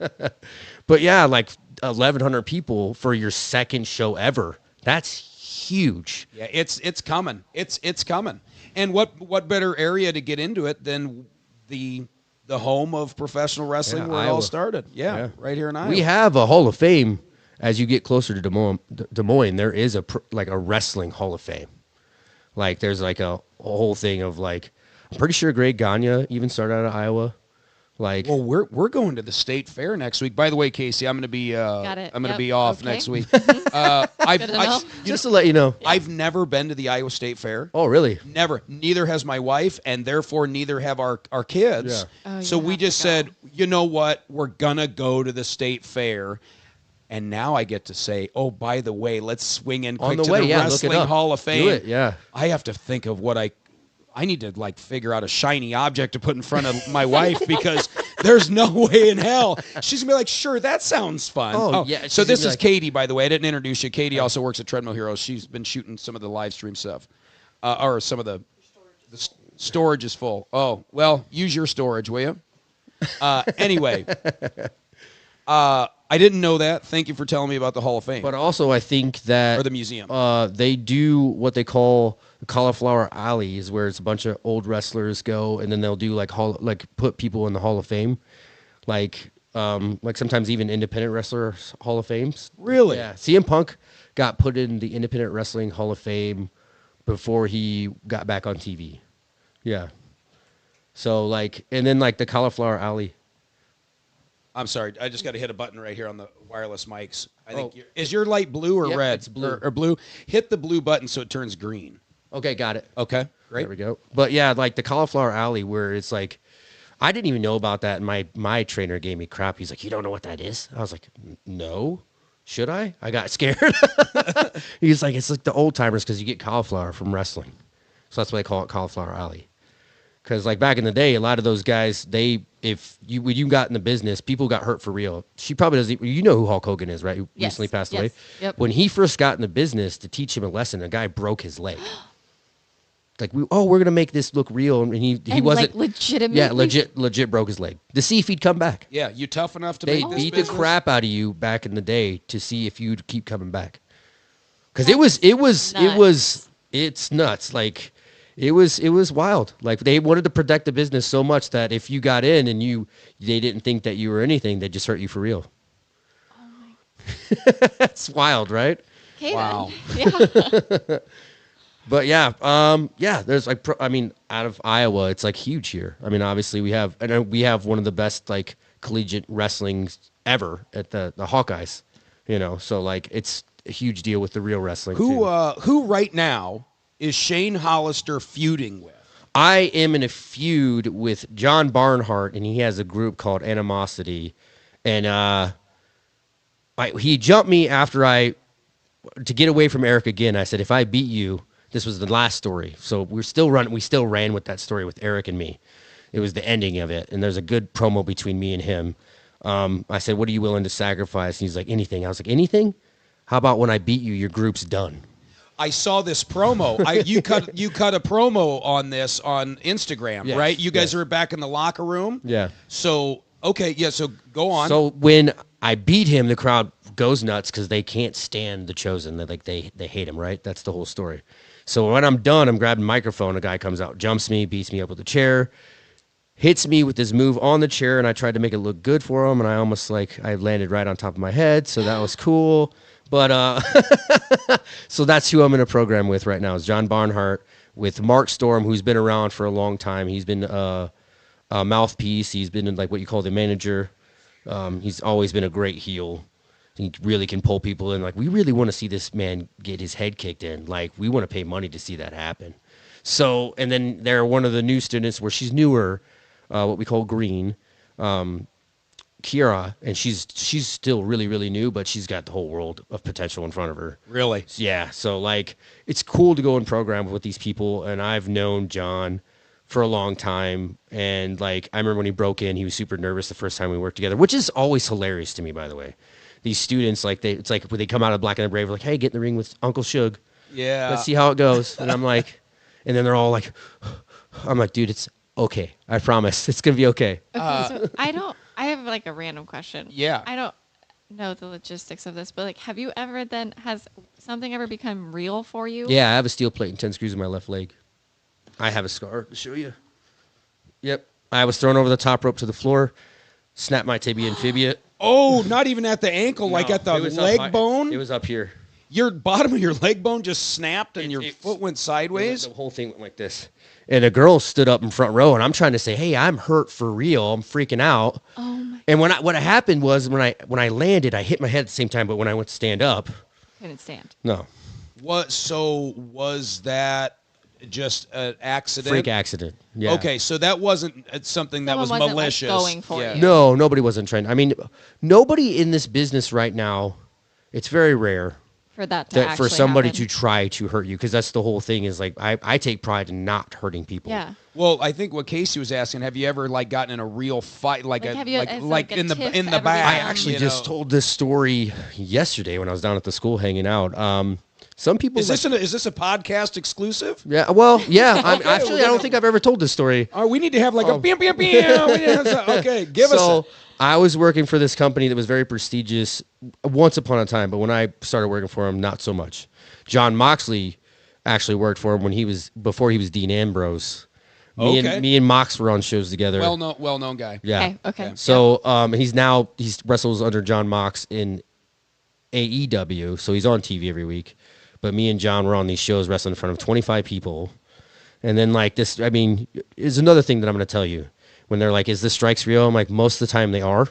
Speaker 3: But yeah, like 1,100 people for your second show ever. That's huge.
Speaker 1: Yeah, it's coming. It's coming. And what better area to get into it than the home of professional wrestling where it all started? Yeah, right here in Iowa.
Speaker 3: We have a Hall of Fame. As you get closer to Des Moines, there is a wrestling Hall of Fame. Like there's like a whole thing of like, I'm pretty sure Greg Gagne even started out of Iowa. Like,
Speaker 1: well, we're going to the state fair next week. By the way, Casey, I'm going to be be off next week.
Speaker 3: Just to let you know,
Speaker 1: I've never been to the Iowa State Fair.
Speaker 3: Oh, really?
Speaker 1: Never. Neither has my wife, and therefore neither have our kids.
Speaker 3: Yeah.
Speaker 4: Oh,
Speaker 1: so we just said, you know what? We're gonna go to the state fair. And now I get to say, oh, by the way, let's swing in quick to the Wrestling Hall of Fame.
Speaker 3: Do it, yeah.
Speaker 1: I have to think of what I need to like figure out a shiny object to put in front of my wife because there's no way in hell she's gonna be like, sure, that sounds fun.
Speaker 3: Oh yeah.
Speaker 1: So this is Katie, by the way. I didn't introduce you. Katie also works at Treadmill Heroes. She's been shooting some of the live stream stuff, or some of the storage is full. Oh well, use your storage, will you? Anyway. I didn't know that. Thank you for telling me about the Hall of Fame.
Speaker 3: But also, I think that
Speaker 1: or the museum.
Speaker 3: They do what they call Cauliflower Alley, is where it's a bunch of old wrestlers go, and then they'll do like put people in the Hall of Fame, like sometimes even independent wrestlers Hall of Fames.
Speaker 1: Really?
Speaker 3: Yeah. CM Punk got put in the Independent Wrestling Hall of Fame before he got back on TV. Yeah. So like, and then like the Cauliflower Alley.
Speaker 1: I'm sorry. I just got to hit a button right here on the wireless mics. I think is your light blue or red?
Speaker 3: It's blue.
Speaker 1: Or blue. Hit the blue button so it turns green.
Speaker 3: Okay, got it.
Speaker 1: Okay, great.
Speaker 3: There we go. But yeah, like the Cauliflower Alley, where it's like, I didn't even know about that. And my trainer gave me crap. He's like, you don't know what that is? I was like, no. Should I? I got scared. He's like, it's like the old timers because you get cauliflower from wrestling. So that's why they call it Cauliflower Alley. Because like back in the day, a lot of those guys, when you got in the business, people got hurt for real. She probably doesn't. You know who Hulk Hogan is, right? Who recently passed away.
Speaker 4: Yep.
Speaker 3: When he first got in the business, to teach him a lesson, a guy broke his leg. Like we're gonna make this look real, and he wasn't
Speaker 4: like legitimately.
Speaker 3: Yeah, legit broke his leg to see if he'd come back.
Speaker 1: Yeah, you tough enough to
Speaker 3: They
Speaker 1: make this
Speaker 3: beat
Speaker 1: business?
Speaker 3: the crap out of you back in the day to see if you'd keep coming back. Because it's nuts. Like. It was wild. Like they wanted to protect the business so much that if you got in and they didn't think that you were anything, they'd just hurt you for real.
Speaker 4: Oh my.
Speaker 3: That's wild, right?
Speaker 4: Okay,
Speaker 1: wow.
Speaker 4: Yeah.
Speaker 3: But yeah, there's like, out of Iowa, it's like huge here. I mean, obviously we have one of the best like collegiate wrestling ever at the Hawkeyes, so like it's a huge deal with the real wrestling.
Speaker 1: Who right now is Shane Hollister feuding with?
Speaker 3: I am in a feud with John Barnhart, and he has a group called Animosity. And he jumped me after to get away from Eric again. I said, if I beat you, this was the last story. So we still ran with that story with Eric and me. It was the ending of it. And there's a good promo between me and him. I said, what are you willing to sacrifice? And he's like, anything. I was like, anything? How about when I beat you, your group's done?
Speaker 1: I saw this promo. You cut a promo on this on Instagram, right? You guys are back in the locker room.
Speaker 3: Yeah.
Speaker 1: So okay, yeah. So go on.
Speaker 3: So when I beat him. The crowd goes nuts because they can't stand the Chosen. They hate him, right? That's the whole story. So when I'm done, I'm grabbing a microphone. A guy comes out, jumps me, beats me up with a chair, hits me with his move on the chair, and I tried to make it look good for him, and I almost I landed right on top of my head, so that was cool. But so that's who I'm in a program with right now is John Barnhart with Mark Storm, who's been around for a long time. He's been a mouthpiece. He's been like what you call the manager. He's always been a great heel. He really can pull people in. Like, we really want to see this man get his head kicked in. Like, we want to pay money to see that happen. So, and then they're one of the new students where she's newer, what we call green, Kiara, and she's still really, really new, but she's got the whole world of potential in front of her.
Speaker 1: Really?
Speaker 3: Yeah. So, like, it's cool to go and program with these people, and I've known John for a long time, and like I remember when he broke in, he was super nervous the first time we worked together, which is always hilarious to me, by the way. These students, like it's like when they come out of Black and the Brave, like, hey, get in the ring with Uncle Shug.
Speaker 1: Yeah.
Speaker 3: Let's see how it goes. And I'm like, and then they're all like, I'm like, dude, it's okay. I promise, it's gonna be okay.
Speaker 4: Okay, so I have like a random question.
Speaker 1: Yeah.
Speaker 4: I don't know the logistics of this, but like, have you ever has something ever become real for you?
Speaker 3: Yeah, I have a steel plate and 10 screws in my left leg. I have a scar to show you. Yep. I was thrown over the top rope to the floor, snapped my tibia and fibia.
Speaker 1: Oh, not even at the ankle, like
Speaker 3: No,
Speaker 1: at the
Speaker 3: it was
Speaker 1: leg bone?
Speaker 3: It was up here.
Speaker 1: Your bottom of your leg bone just snapped and your foot went sideways?
Speaker 3: The whole thing went like this. And a girl stood up in front row, and I'm trying to say, hey, I'm hurt for real. I'm freaking out.
Speaker 4: Oh, my.
Speaker 3: And what happened was when I landed, I hit my head at the same time, but when I went to stand up,
Speaker 4: Couldn't stand.
Speaker 3: no.
Speaker 1: So was that just an accident?
Speaker 3: Freak accident. Yeah.
Speaker 1: Okay, so that wasn't something that was
Speaker 4: Someone wasn't, like,
Speaker 1: malicious.
Speaker 4: going for you.
Speaker 3: No, nobody wasn't trying. I mean, nobody in this business right now, it's very rare
Speaker 4: For that to
Speaker 3: that
Speaker 4: actually
Speaker 3: for somebody
Speaker 4: happen.
Speaker 3: to try to hurt you, because that's the whole thing is like, I take pride in not hurting people.
Speaker 4: Yeah.
Speaker 1: Well, I think what Casey was asking, have you ever like gotten in a real fight,
Speaker 4: Like,
Speaker 1: in
Speaker 4: has,
Speaker 1: the
Speaker 4: like, a tiff
Speaker 1: in the
Speaker 4: ever
Speaker 1: back?
Speaker 3: I
Speaker 4: become-
Speaker 3: actually
Speaker 1: you
Speaker 3: just
Speaker 1: know?
Speaker 3: told this story yesterday when I was down at the school hanging out. Some people
Speaker 1: Is this a podcast exclusive?
Speaker 3: yeah, well, yeah.
Speaker 1: Okay,
Speaker 3: I don't think I've ever told this story.
Speaker 1: We need to have like a bam, bam, bam. Okay, give us
Speaker 3: So
Speaker 1: a...
Speaker 3: I was working for this company that was very prestigious once upon a time, but when I started working for him, not so much. John Moxley actually worked for him before he was Dean Ambrose. Me and Mox were on shows together.
Speaker 1: Well-known guy.
Speaker 3: Yeah.
Speaker 4: Okay.
Speaker 3: So he wrestles under John Mox in AEW, so he's on TV every week. But me and John were on these shows wrestling in front of 25 people. And then like this, I mean, is another thing that I'm going to tell you. When they're like, is this strikes real? I'm like, most of the time they are.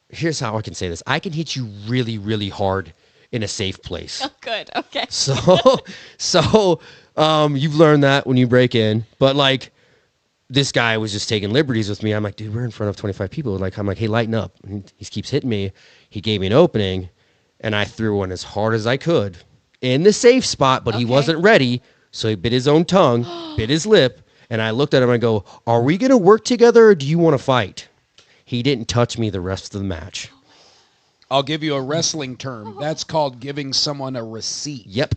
Speaker 3: Here's how I can say this. I can hit you really, really hard in a safe place.
Speaker 4: Oh, good. Okay.
Speaker 3: So you've learned that when you break in. But like, this guy was just taking liberties with me. I'm like, dude, we're in front of 25 people. Like, I'm like, hey, lighten up. And he keeps hitting me. He gave me an opening, and I threw one as hard as I could in the safe spot, but he
Speaker 4: Okay.
Speaker 3: wasn't ready. So he bit his own tongue, bit his lip, and I looked at him and I go, are we going to work together or do you want to fight? He didn't touch me the rest of the match.
Speaker 1: I'll give you a wrestling term. That's called giving someone a receipt.
Speaker 3: Yep.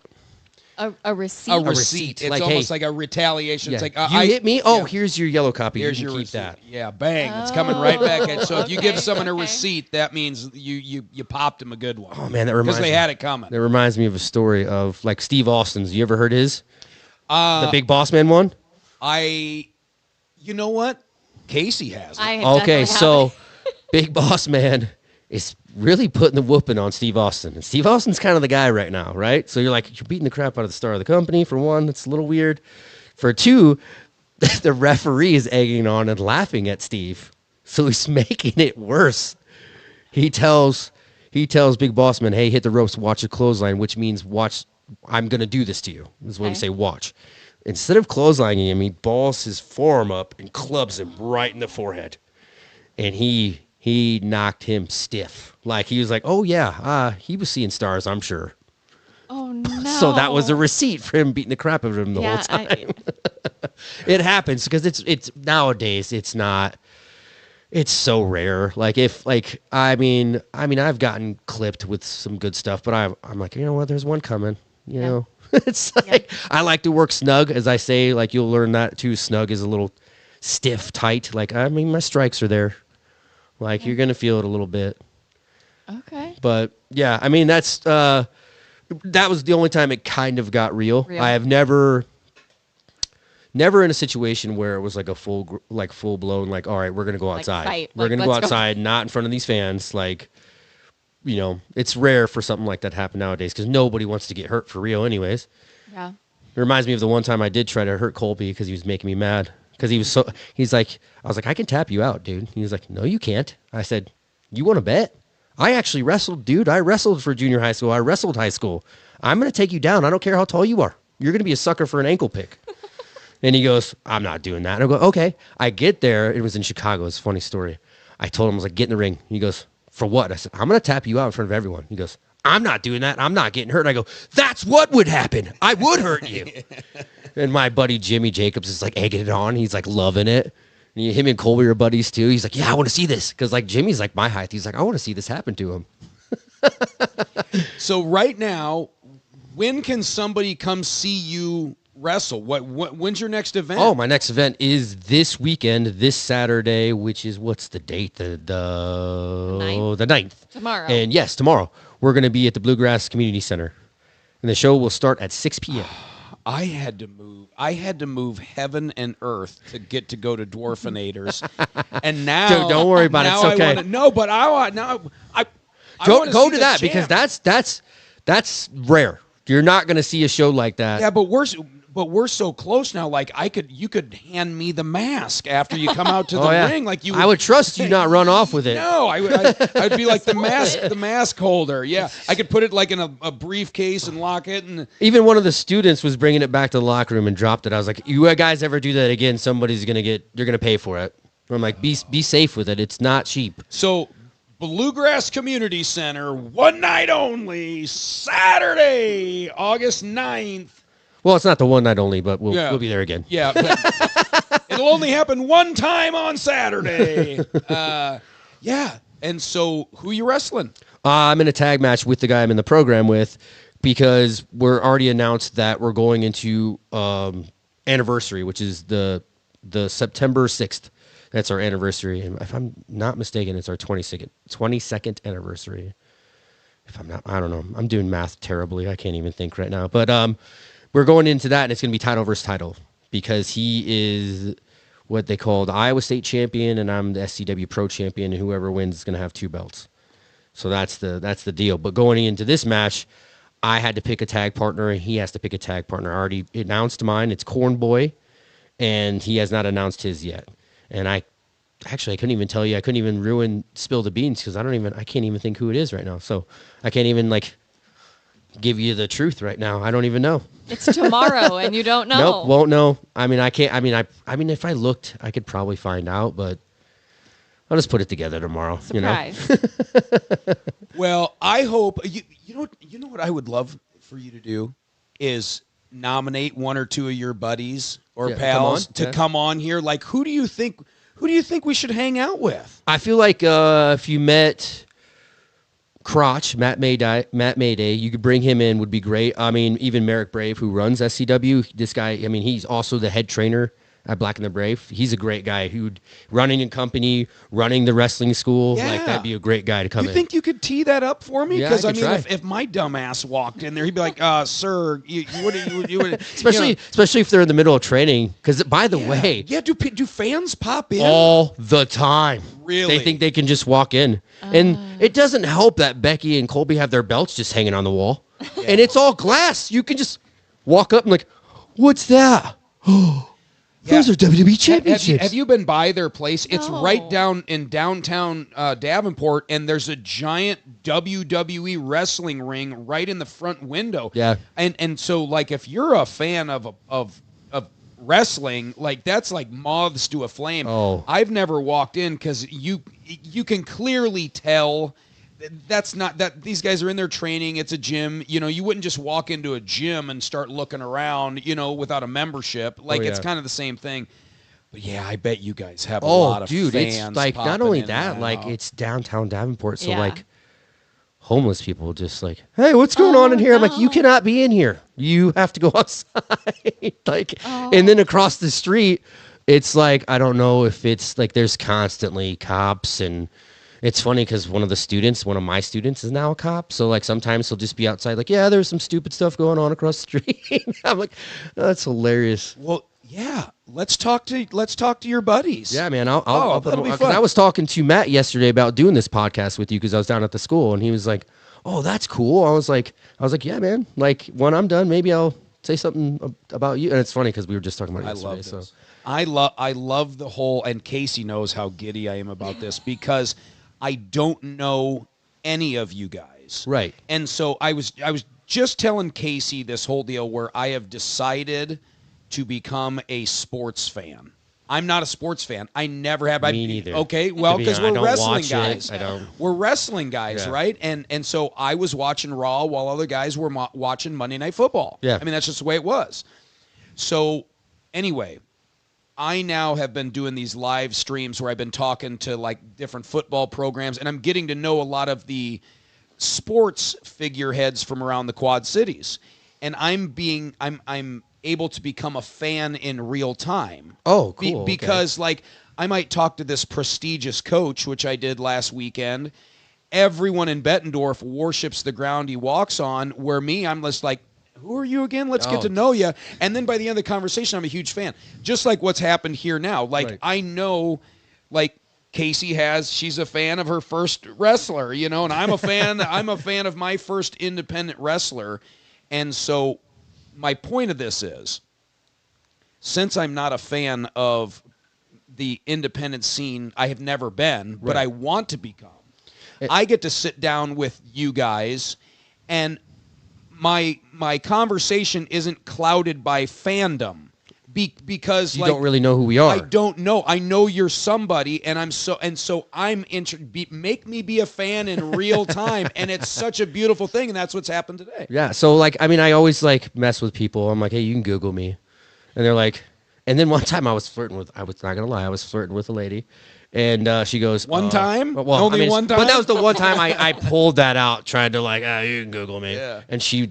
Speaker 4: A receipt.
Speaker 1: A receipt. It's
Speaker 3: Like,
Speaker 1: almost
Speaker 3: hey,
Speaker 1: like a retaliation.
Speaker 3: Yeah.
Speaker 1: It's like
Speaker 3: you hit me? Oh,
Speaker 1: yeah.
Speaker 3: here's your yellow copy.
Speaker 1: Here's
Speaker 3: you
Speaker 1: your
Speaker 3: can keep
Speaker 1: receipt.
Speaker 3: that.
Speaker 1: Yeah, bang. It's coming right back at. So if you give
Speaker 4: Okay,
Speaker 1: someone a
Speaker 4: okay.
Speaker 1: receipt, that means you popped him a good one.
Speaker 3: Oh, man, that reminds
Speaker 1: Because they
Speaker 3: me.
Speaker 1: had it coming.
Speaker 3: That reminds me of a story of like Steve Austin's. You ever heard his? The Big Boss Man one?
Speaker 1: You know what? Casey has it.
Speaker 4: I definitely
Speaker 3: Okay,
Speaker 4: have
Speaker 3: so
Speaker 4: it.
Speaker 3: Big Boss Man is really putting the whooping on Steve Austin. And Steve Austin's kind of the guy right now, right? So you're like, you're beating the crap out of the star of the company. For one, it's a little weird. For two, the referee is egging on and laughing at Steve. So he's making it worse. He tells Big Boss Man, hey, hit the ropes, watch a clothesline, which means watch, I'm going to do this to you. This is what we
Speaker 4: Okay.
Speaker 3: say, watch. Instead of clotheslining him, he balls his forearm up and clubs him right in the forehead. And he knocked him stiff. Like, he was like, oh, yeah, he was seeing stars, I'm sure.
Speaker 4: Oh, no.
Speaker 3: So that was a receipt for him beating the crap out of him the whole time. It happens because it's nowadays, it's not, it's so rare. Like, I mean, I've gotten clipped with some good stuff, but I'm like, you know what, there's one coming, you know? It's like, I like to work snug, as I say, like, you'll learn that too. Snug is a little stiff, tight. Like, I mean, my strikes are there. Like you're gonna feel it a little bit.
Speaker 4: Okay.
Speaker 3: But yeah, I mean that was the only time it kind of got real. I have never in a situation where it was like a full blown like, all right, we're gonna go outside.
Speaker 4: Fight.
Speaker 3: We're gonna go outside, not in front of these fans. Like, you know, it's rare for something like that to happen nowadays because nobody wants to get hurt for real, anyways.
Speaker 4: Yeah.
Speaker 3: It reminds me of the one time I did try to hurt Colby because he was making me mad. Because I was like, I can tap you out, dude. He was like, no, you can't. I said, you want to bet? I actually wrestled, dude. I wrestled for junior high school. I wrestled high school. I'm going to take you down. I don't care how tall you are. You're going to be a sucker for an ankle pick. And he goes, I'm not doing that. And I go, okay. I get there. It was in Chicago. It's a funny story. I told him, I was like, get in the ring. He goes, for what? I said, I'm going to tap you out in front of everyone. He goes, I'm not doing that. I'm not getting hurt. And I go, that's what would happen. I would hurt you. And my buddy Jimmy Jacobs is like egging it on. He's like loving it. And him and Colby are buddies too. He's like, yeah, I want to see this. Because like Jimmy's like my height. He's like, I want to see this happen to him.
Speaker 1: So right now, when can somebody come see you wrestle? When's your next event?
Speaker 3: Oh, my next event is this weekend, this Saturday, which is, what's the date? The 9th.
Speaker 4: Tomorrow.
Speaker 3: And yes, tomorrow. We're going to be at the Bluegrass Community Center. And the show will start at 6 p.m.
Speaker 1: I had to move heaven and earth to get to go to Dwarfinators. And now
Speaker 3: Don't worry about it. It's okay. Go to that because that's rare. You're not going to see a show like that.
Speaker 1: Yeah, but we're so close now. Like you could hand me the mask after you come out to the ring. Like
Speaker 3: I would trust you not run off with it.
Speaker 1: No, I'd be like the mask holder. Yeah, I could put it like in a briefcase and lock it. And
Speaker 3: even one of the students was bringing it back to the locker room and dropped it. I was like, you guys ever do that again? You're gonna pay for it. I'm like, be safe with it. It's not cheap.
Speaker 1: So. Bluegrass Community Center, one night only, Saturday, August 9th.
Speaker 3: Well, it's not the one night only, but we'll be there again.
Speaker 1: Yeah, but it'll only happen one time on Saturday. Yeah, and so who you wrestling?
Speaker 3: I'm in a tag match with the guy I'm in the program with because we're already announced that we're going into anniversary, which is the September 6th. That's our anniversary. And if I'm not mistaken, it's our 22nd anniversary. If I'm not, I don't know. I'm doing math terribly. I can't even think right now. But we're going into that, and it's going to be title versus title because he is what they call the Iowa State champion, and I'm the SCW Pro champion, and whoever wins is going to have 2 belts. So that's the deal. But going into this match, I had to pick a tag partner, and he has to pick a tag partner. I already announced mine. It's Corn Boy, and he has not announced his yet. And I couldn't even tell you. I couldn't even spill the beans because I can't even think who it is right now. So I can't even give you the truth right now. I don't even know.
Speaker 4: It's tomorrow and you don't know.
Speaker 3: Nope, won't know. I mean, I can't. I mean, if I looked, I could probably find out, but I'll just put it together tomorrow.
Speaker 4: Surprise.
Speaker 3: You know?
Speaker 1: Well, I hope you know what I would love for you to do is nominate 1 or 2 of your buddies or pals to come on here. Like, who do you think we should hang out with?
Speaker 3: I feel like if you met Crotch, Matt Mayday, you could bring him in, would be great. I mean, even Marek Brave, who runs SCW, this guy, I mean, he's also the head trainer at Black and the Brave. He's a great guy who'd running a company, running the wrestling school.
Speaker 1: Yeah.
Speaker 3: Like, that'd be a great guy to come in.
Speaker 1: You think you could tee that up for me?
Speaker 3: Yeah,
Speaker 1: Because
Speaker 3: I
Speaker 1: I mean,
Speaker 3: try.
Speaker 1: if my dumbass walked in there, he'd be like, "Sir, you would,"
Speaker 3: especially if they're in the middle of training. Because by the way,
Speaker 1: do fans pop in
Speaker 3: all the time?
Speaker 1: Really?
Speaker 3: They think they can just walk in, and it doesn't help that Becky and Colby have their belts just hanging on the wall, and it's all glass. You can just walk up and like, "What's that?" Those are WWE championships.
Speaker 1: Have you been by their place? It's
Speaker 4: No.
Speaker 1: right down in downtown Davenport, and there's a giant WWE wrestling ring right in the front window.
Speaker 3: Yeah.
Speaker 1: And so, like, if you're a fan of wrestling, like, that's like moths to a flame.
Speaker 3: Oh.
Speaker 1: I've never walked in because you can clearly tell that's not that these guys are in their training. It's a gym. You wouldn't just walk into a gym and start looking around, without a membership. Like, it's kind of the same thing. But yeah, I bet you guys have a lot of fans.
Speaker 3: It's like not
Speaker 1: popping
Speaker 3: only
Speaker 1: in
Speaker 3: that,
Speaker 1: and
Speaker 3: like
Speaker 1: out.
Speaker 3: it's downtown Davenport, so
Speaker 4: Yeah.
Speaker 3: like homeless people just like, hey, what's going on in here? I'm like, you cannot be in here. You have to go outside. And then across the street, it's like, I don't know if it's like there's constantly cops and It's funny because one of my students is now a cop. So like sometimes he'll just be outside like, yeah, there's some stupid stuff going on across the street. I'm like, oh, that's hilarious.
Speaker 1: Well, yeah. Let's talk to your buddies.
Speaker 3: Yeah, man. I'll put
Speaker 1: that'll be
Speaker 3: them,
Speaker 1: fun.
Speaker 3: I was talking to Matt yesterday about doing this podcast with you because I was down at the school and he was like, oh, that's cool. I was like, yeah, man. Like when I'm done, maybe I'll say something about you. And it's funny because we were just talking about it yesterday.
Speaker 1: I love this. I love the whole, and Casey knows how giddy I am about this because I don't know any of you guys.
Speaker 3: Right.
Speaker 1: And so I was just telling Casey this whole deal where I have decided to become a sports fan. I'm not a sports fan. I never have.
Speaker 3: Me neither.
Speaker 1: Okay, well, because we're wrestling guys.
Speaker 3: I don't.
Speaker 1: We're wrestling guys,
Speaker 3: Yeah.
Speaker 1: right? And so I was watching Raw while other guys were watching Monday Night Football.
Speaker 3: Yeah.
Speaker 1: I mean, that's just the way it was. So anyway, I now have been doing these live streams where I've been talking to like different football programs, and I'm getting to know a lot of the sports figureheads from around the Quad Cities, and I'm able to become a fan in real time.
Speaker 3: Oh, cool. Okay.
Speaker 1: Because like I might talk to this prestigious coach, which I did last weekend. Everyone in Bettendorf worships the ground he walks on, where me, I'm just like, who are you again? Let's get to know you. And then by the end of the conversation, I'm a huge fan. Just like what's happened here now. Like,
Speaker 3: Right.
Speaker 1: I know, like, Casey she's a fan of her first wrestler, and I'm a fan. I'm a fan of my first independent wrestler. And so my point of this is, since I'm not a fan of the independent scene, I have never been, but
Speaker 3: Right.
Speaker 1: I want to become. I get to sit down with you guys, and my conversation isn't clouded by fandom because
Speaker 3: You don't really know who we are.
Speaker 1: I don't know. I know you're somebody, and I'm interested. Make me be a fan in real time, and it's such a beautiful thing, and that's what's happened today.
Speaker 3: Yeah. So like, I mean, I always like mess with people. I'm like, hey, you can Google me, and they're like, and then one time I was not gonna lie, I was flirting with a lady. And she goes,
Speaker 1: One time?
Speaker 3: Well,
Speaker 1: Only one time?
Speaker 3: But that was the one time I pulled that out, trying to like, you can Google me.
Speaker 1: Yeah.
Speaker 3: And she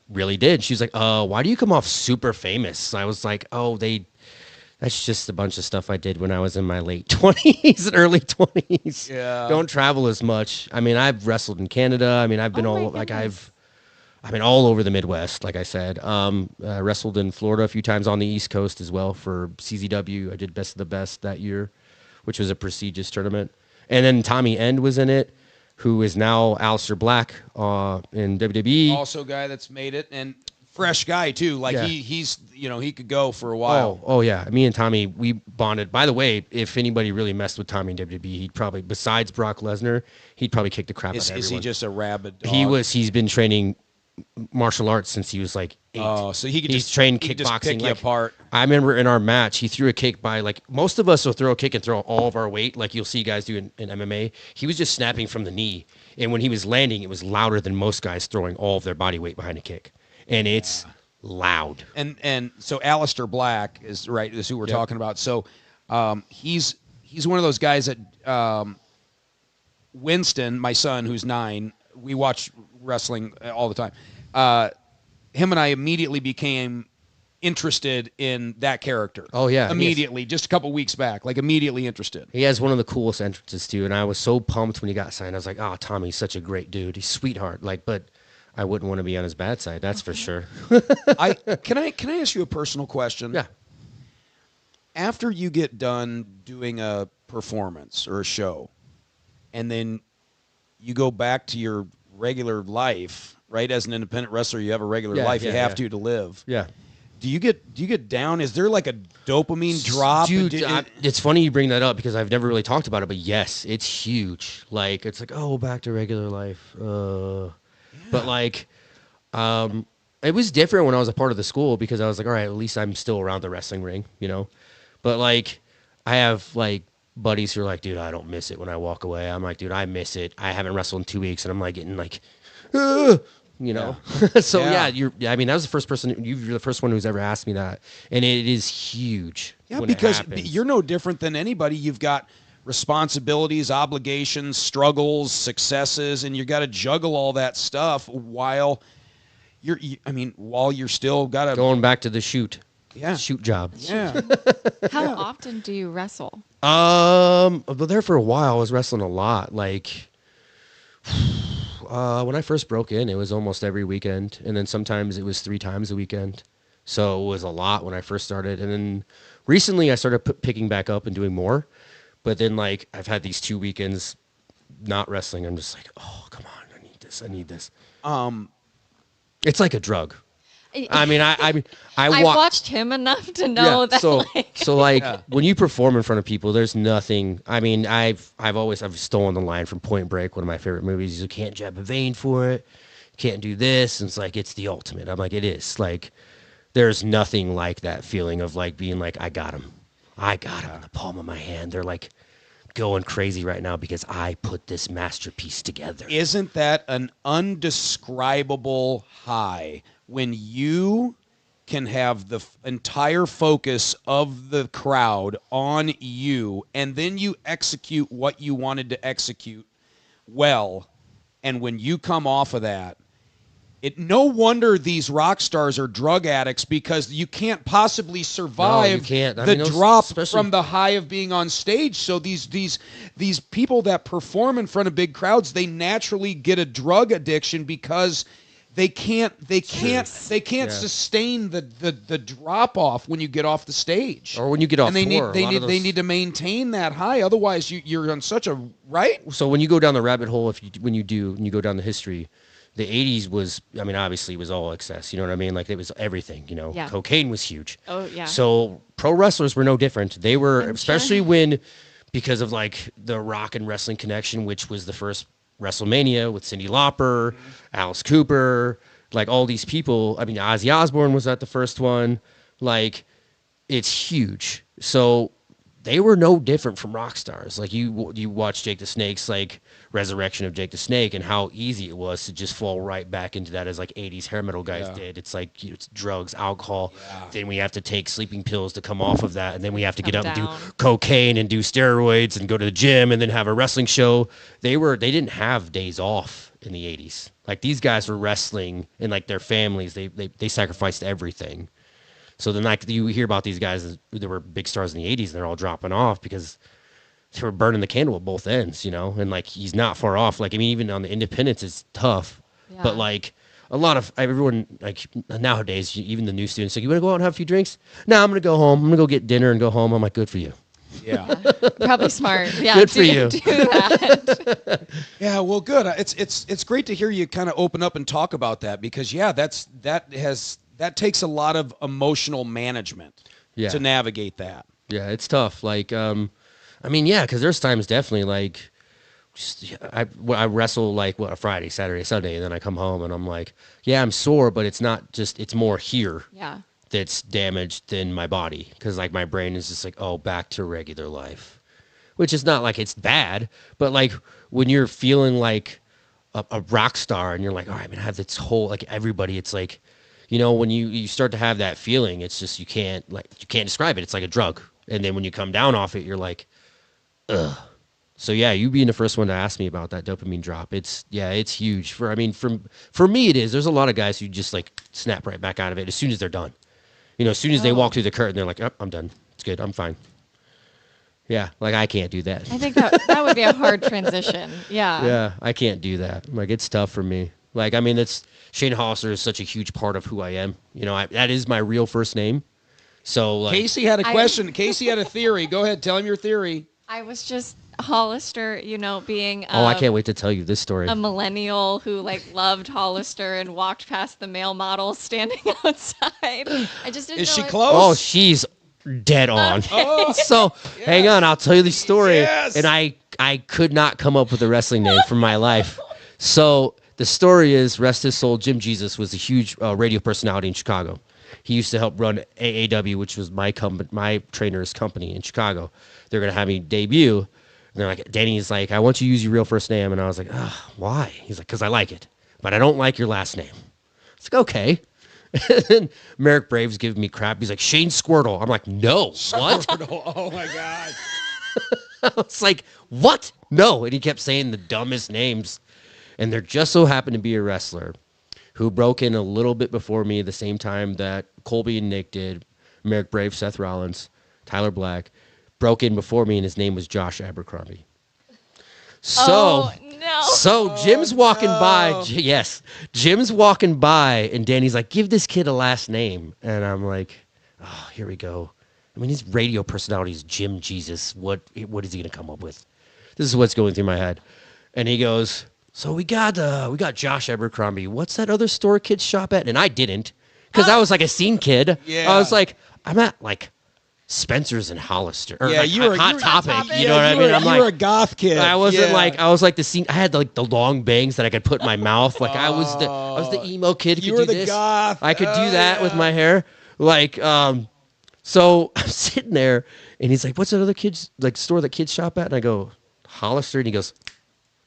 Speaker 3: really did. She was like, why do you come off super famous? And I was like, that's just a bunch of stuff I did when I was in my late 20s and early 20s.
Speaker 1: Yeah.
Speaker 3: Don't travel as much. I mean, I've wrestled in Canada. I mean, I've been
Speaker 4: Oh my goodness.
Speaker 3: all over the Midwest, like I said. I wrestled in Florida a few times on the East Coast as well for CZW. I did Best of the Best that year, which was a prestigious tournament. And then Tommy End was in it, who is now Aleister Black in WWE.
Speaker 1: Also, a guy that's made it, and fresh guy too. Like
Speaker 3: Yeah.
Speaker 1: he's he could go for a while.
Speaker 3: Oh yeah. Me and Tommy, we bonded. By the way, if anybody really messed with Tommy in WWE, he'd probably, besides Brock Lesnar, he'd probably kick the crap out of everyone.
Speaker 1: Is he just a rabid dog?
Speaker 3: He's been training martial arts since he was like 8.
Speaker 1: Oh, so he could
Speaker 3: He's
Speaker 1: just
Speaker 3: trained
Speaker 1: he could just
Speaker 3: kickboxing.
Speaker 1: pick you
Speaker 3: Like,
Speaker 1: apart.
Speaker 3: I remember in our match, he threw a kick by, like, most of us will throw a kick and throw all of our weight, like you'll see guys do in MMA. He was just snapping from the knee, and when he was landing, it was louder than most guys throwing all of their body weight behind a kick, and it's loud.
Speaker 1: And so Aleister Black is who we're
Speaker 3: Yep.
Speaker 1: talking about. So he's one of those guys that Winston, my son, who's 9, we watch wrestling all the time. Him and I immediately became interested in that character.
Speaker 3: Oh, yeah.
Speaker 1: Immediately, just a couple weeks back, like immediately interested.
Speaker 3: He has one of the coolest entrances too, and I was so pumped when he got signed. I was like, "Oh, Tommy's such a great dude. He's a sweetheart." Like, but I wouldn't want to be on his bad side. That's for sure.
Speaker 1: Can I ask you a personal question?
Speaker 3: Yeah.
Speaker 1: After you get done doing a performance or a show, and then you go back to your regular life, right? As an independent wrestler, you have a regular
Speaker 3: Yeah,
Speaker 1: life.
Speaker 3: yeah,
Speaker 1: you have
Speaker 3: yeah.
Speaker 1: to live.
Speaker 3: Yeah.
Speaker 1: Do you get down? Is there like a dopamine drop?
Speaker 3: Dude, it's funny you bring that up because I've never really talked about it, but yes, it's huge. Like, it's like, oh, back to regular life. But like, it was different when I was a part of the school because I was like, all right, at least I'm still around the wrestling ring, But like, I have like buddies who are like, dude, I don't miss it when I walk away. I'm like, dude, I miss it. I haven't wrestled in 2 weeks, and I'm like getting like, So I mean, that was the first person. You're the first one who's ever asked me that, and it is huge.
Speaker 1: Yeah,
Speaker 3: when it
Speaker 1: because
Speaker 3: happens.
Speaker 1: you're no different than anybody. You've got responsibilities, obligations, struggles, successes, and you got to juggle all that stuff while you're still got to
Speaker 3: going back to the shoot. shoot job.
Speaker 1: Yeah.
Speaker 4: How often do you wrestle?
Speaker 3: But there for a while, I was wrestling a lot. Like, when I first broke in, it was almost every weekend, and then sometimes it was 3 times a weekend. So it was a lot when I first started, and then recently I started picking back up and doing more. But then, like, I've had these 2 weekends not wrestling. I'm just like, oh, come on, I need this. I need this. It's like a drug. I mean, I
Speaker 4: watched him enough to know that.
Speaker 3: So when you perform in front of people, there's nothing. I mean, I've stolen the line from Point Break, one of my favorite movies. You can't jab a vein for it, can't do this. And it's like it's the ultimate. I'm like, it is. Like, there's nothing like that feeling of like being like, I got him in the palm of my hand. They're like going crazy right now because I put this masterpiece together.
Speaker 1: Isn't that an undescribable high? When you can have the entire focus of the crowd on you, and then you execute what you wanted to execute well, and when you come off of that, no wonder these rock stars are drug addicts, because you can't possibly survive drop from the high of being on stage. So these people that perform in front of big crowds, they naturally get a drug addiction because they can't sustain the drop off when you get off the stage,
Speaker 3: or when you get off.
Speaker 1: And they need to maintain that high, otherwise you're on such a right.
Speaker 3: So when you go down the rabbit hole, when you go down the history, the 80s was, I mean, obviously it was all excess. You know what I mean? Like, it was everything. You know, cocaine was huge.
Speaker 4: Oh yeah.
Speaker 3: So pro wrestlers were no different. They were, especially because of like the rock and wrestling connection, which was the first WrestleMania with Cyndi Lauper, Alice Cooper, like all these people. I mean, Ozzy Osbourne was at the first one. Like, it's huge. So they were no different from rock stars. Like, you watch Jake the Snake's like resurrection of Jake the Snake, and how easy it was to just fall right back into that as like 80s hair metal guys did. It's like, it's drugs, alcohol. Then we have to take sleeping pills to come off of that, and then we have to get up and do cocaine and do steroids and go to the gym and then have a wrestling show. They didn't have days off in the 80s. Like, these guys were wrestling, and like their families, they sacrificed everything. So then, like, you hear about these guys that were big stars in the 80s, and they're all dropping off because they were burning the candle at both ends, you know? And, like, he's not far off. Like, I mean, even on the independents, it's tough. Yeah. But, like, a lot of everyone, like, nowadays, even the new students, like, you want to go out and have a few drinks? No, I'm going to go home. I'm going to go get dinner and go home. I'm like, good for you.
Speaker 1: Yeah.
Speaker 4: Probably smart. Yeah,
Speaker 3: good for you.
Speaker 4: Do that.
Speaker 1: Yeah, well, good. It's great to hear you kind of open up and talk about that, because, that takes a lot of emotional management to navigate that.
Speaker 3: Yeah, it's tough. Like, I mean, because there's times definitely like, I wrestle like a Friday, Saturday, Sunday, and then I come home and I'm like, I'm sore, but it's not just, it's more here that's damaged than my body, because like my brain is just like, oh, back to regular life, which is not like it's bad, but like when you're feeling like a rock star and you're like, all right, man, I have this whole, like, everybody, it's like, you know, when you start to have that feeling, it's just, you can't describe it. It's like a drug. And then when you come down off it, you're like, ugh. So you being the first one to ask me about that dopamine drop, it's huge. For me it is. There's a lot of guys who just like snap right back out of it as soon as they're done. You know, as soon as they walk through the curtain, they're like, oh, I'm done. It's good. I'm fine. Yeah, like I can't do that.
Speaker 4: I think that would be a hard transition. Yeah.
Speaker 3: Yeah, I can't do that. Like, it's tough for me. Like, I mean, Shane Hollister is such a huge part of who I am. You know, that is my real first name. So, like,
Speaker 1: Casey had a question. Casey had a theory. Go ahead, tell him your theory.
Speaker 4: I was just Hollister, you know, being
Speaker 3: I can't wait to tell you this story.
Speaker 4: A millennial who like loved Hollister and walked past the male models standing outside. I just didn't know.
Speaker 1: Is she close?
Speaker 3: Oh, she's dead on. So hang on, I'll tell you the story.
Speaker 1: Yes.
Speaker 3: And I could not come up with a wrestling name for my life. So the story is, rest his soul, Jim Jesus was a huge radio personality in Chicago. He used to help run AAW, which was my trainer's company in Chicago. They're going to have me debut. And they're like, Danny's like, I want you to use your real first name. And I was like, why? He's like, because I like it. But I don't like your last name. It's like, okay. And then Marek Brave's giving me crap. He's like, Shane Squirtle. I'm like, no. What?
Speaker 1: Squirtle. Oh, my God.
Speaker 3: I was like, what? No. And he kept saying the dumbest names. And there just so happened to be a wrestler who broke in a little bit before me, the same time that Colby and Nick did. Marek Brave, Seth Rollins, Tyler Black, broke in before me, and his name was Josh Abercrombie. So, Jim's walking by. Yes, Jim's walking by, and Danny's like, "Give this kid a last name," and I'm like, "Oh, here we go." I mean, his radio personality is Jim Jesus. What is he gonna come up with? This is what's going through my head. And he goes, "So we got Josh Abercrombie. What's that other store kids shop at?" And I didn't, because I was like a scene kid.
Speaker 1: Yeah.
Speaker 3: I was like, I'm at like Spencer's and Hollister, or
Speaker 1: Yeah,
Speaker 3: like
Speaker 1: you were
Speaker 3: Hot Topic. You know
Speaker 1: Yeah,
Speaker 3: what I mean? I'm
Speaker 1: you
Speaker 3: like,
Speaker 1: were a goth kid.
Speaker 3: I wasn't
Speaker 1: Yeah.
Speaker 3: like, I was like the scene. I had like the long bangs that I could put in my mouth. Like I was the emo kid.
Speaker 1: You
Speaker 3: could
Speaker 1: were
Speaker 3: do
Speaker 1: the
Speaker 3: this.
Speaker 1: goth.
Speaker 3: I could do
Speaker 1: Oh,
Speaker 3: that with
Speaker 1: yeah.
Speaker 3: my hair. Like, so I'm sitting there, and he's like, "What's that other kids like store that kids shop at?" And I go, "Hollister," and he goes,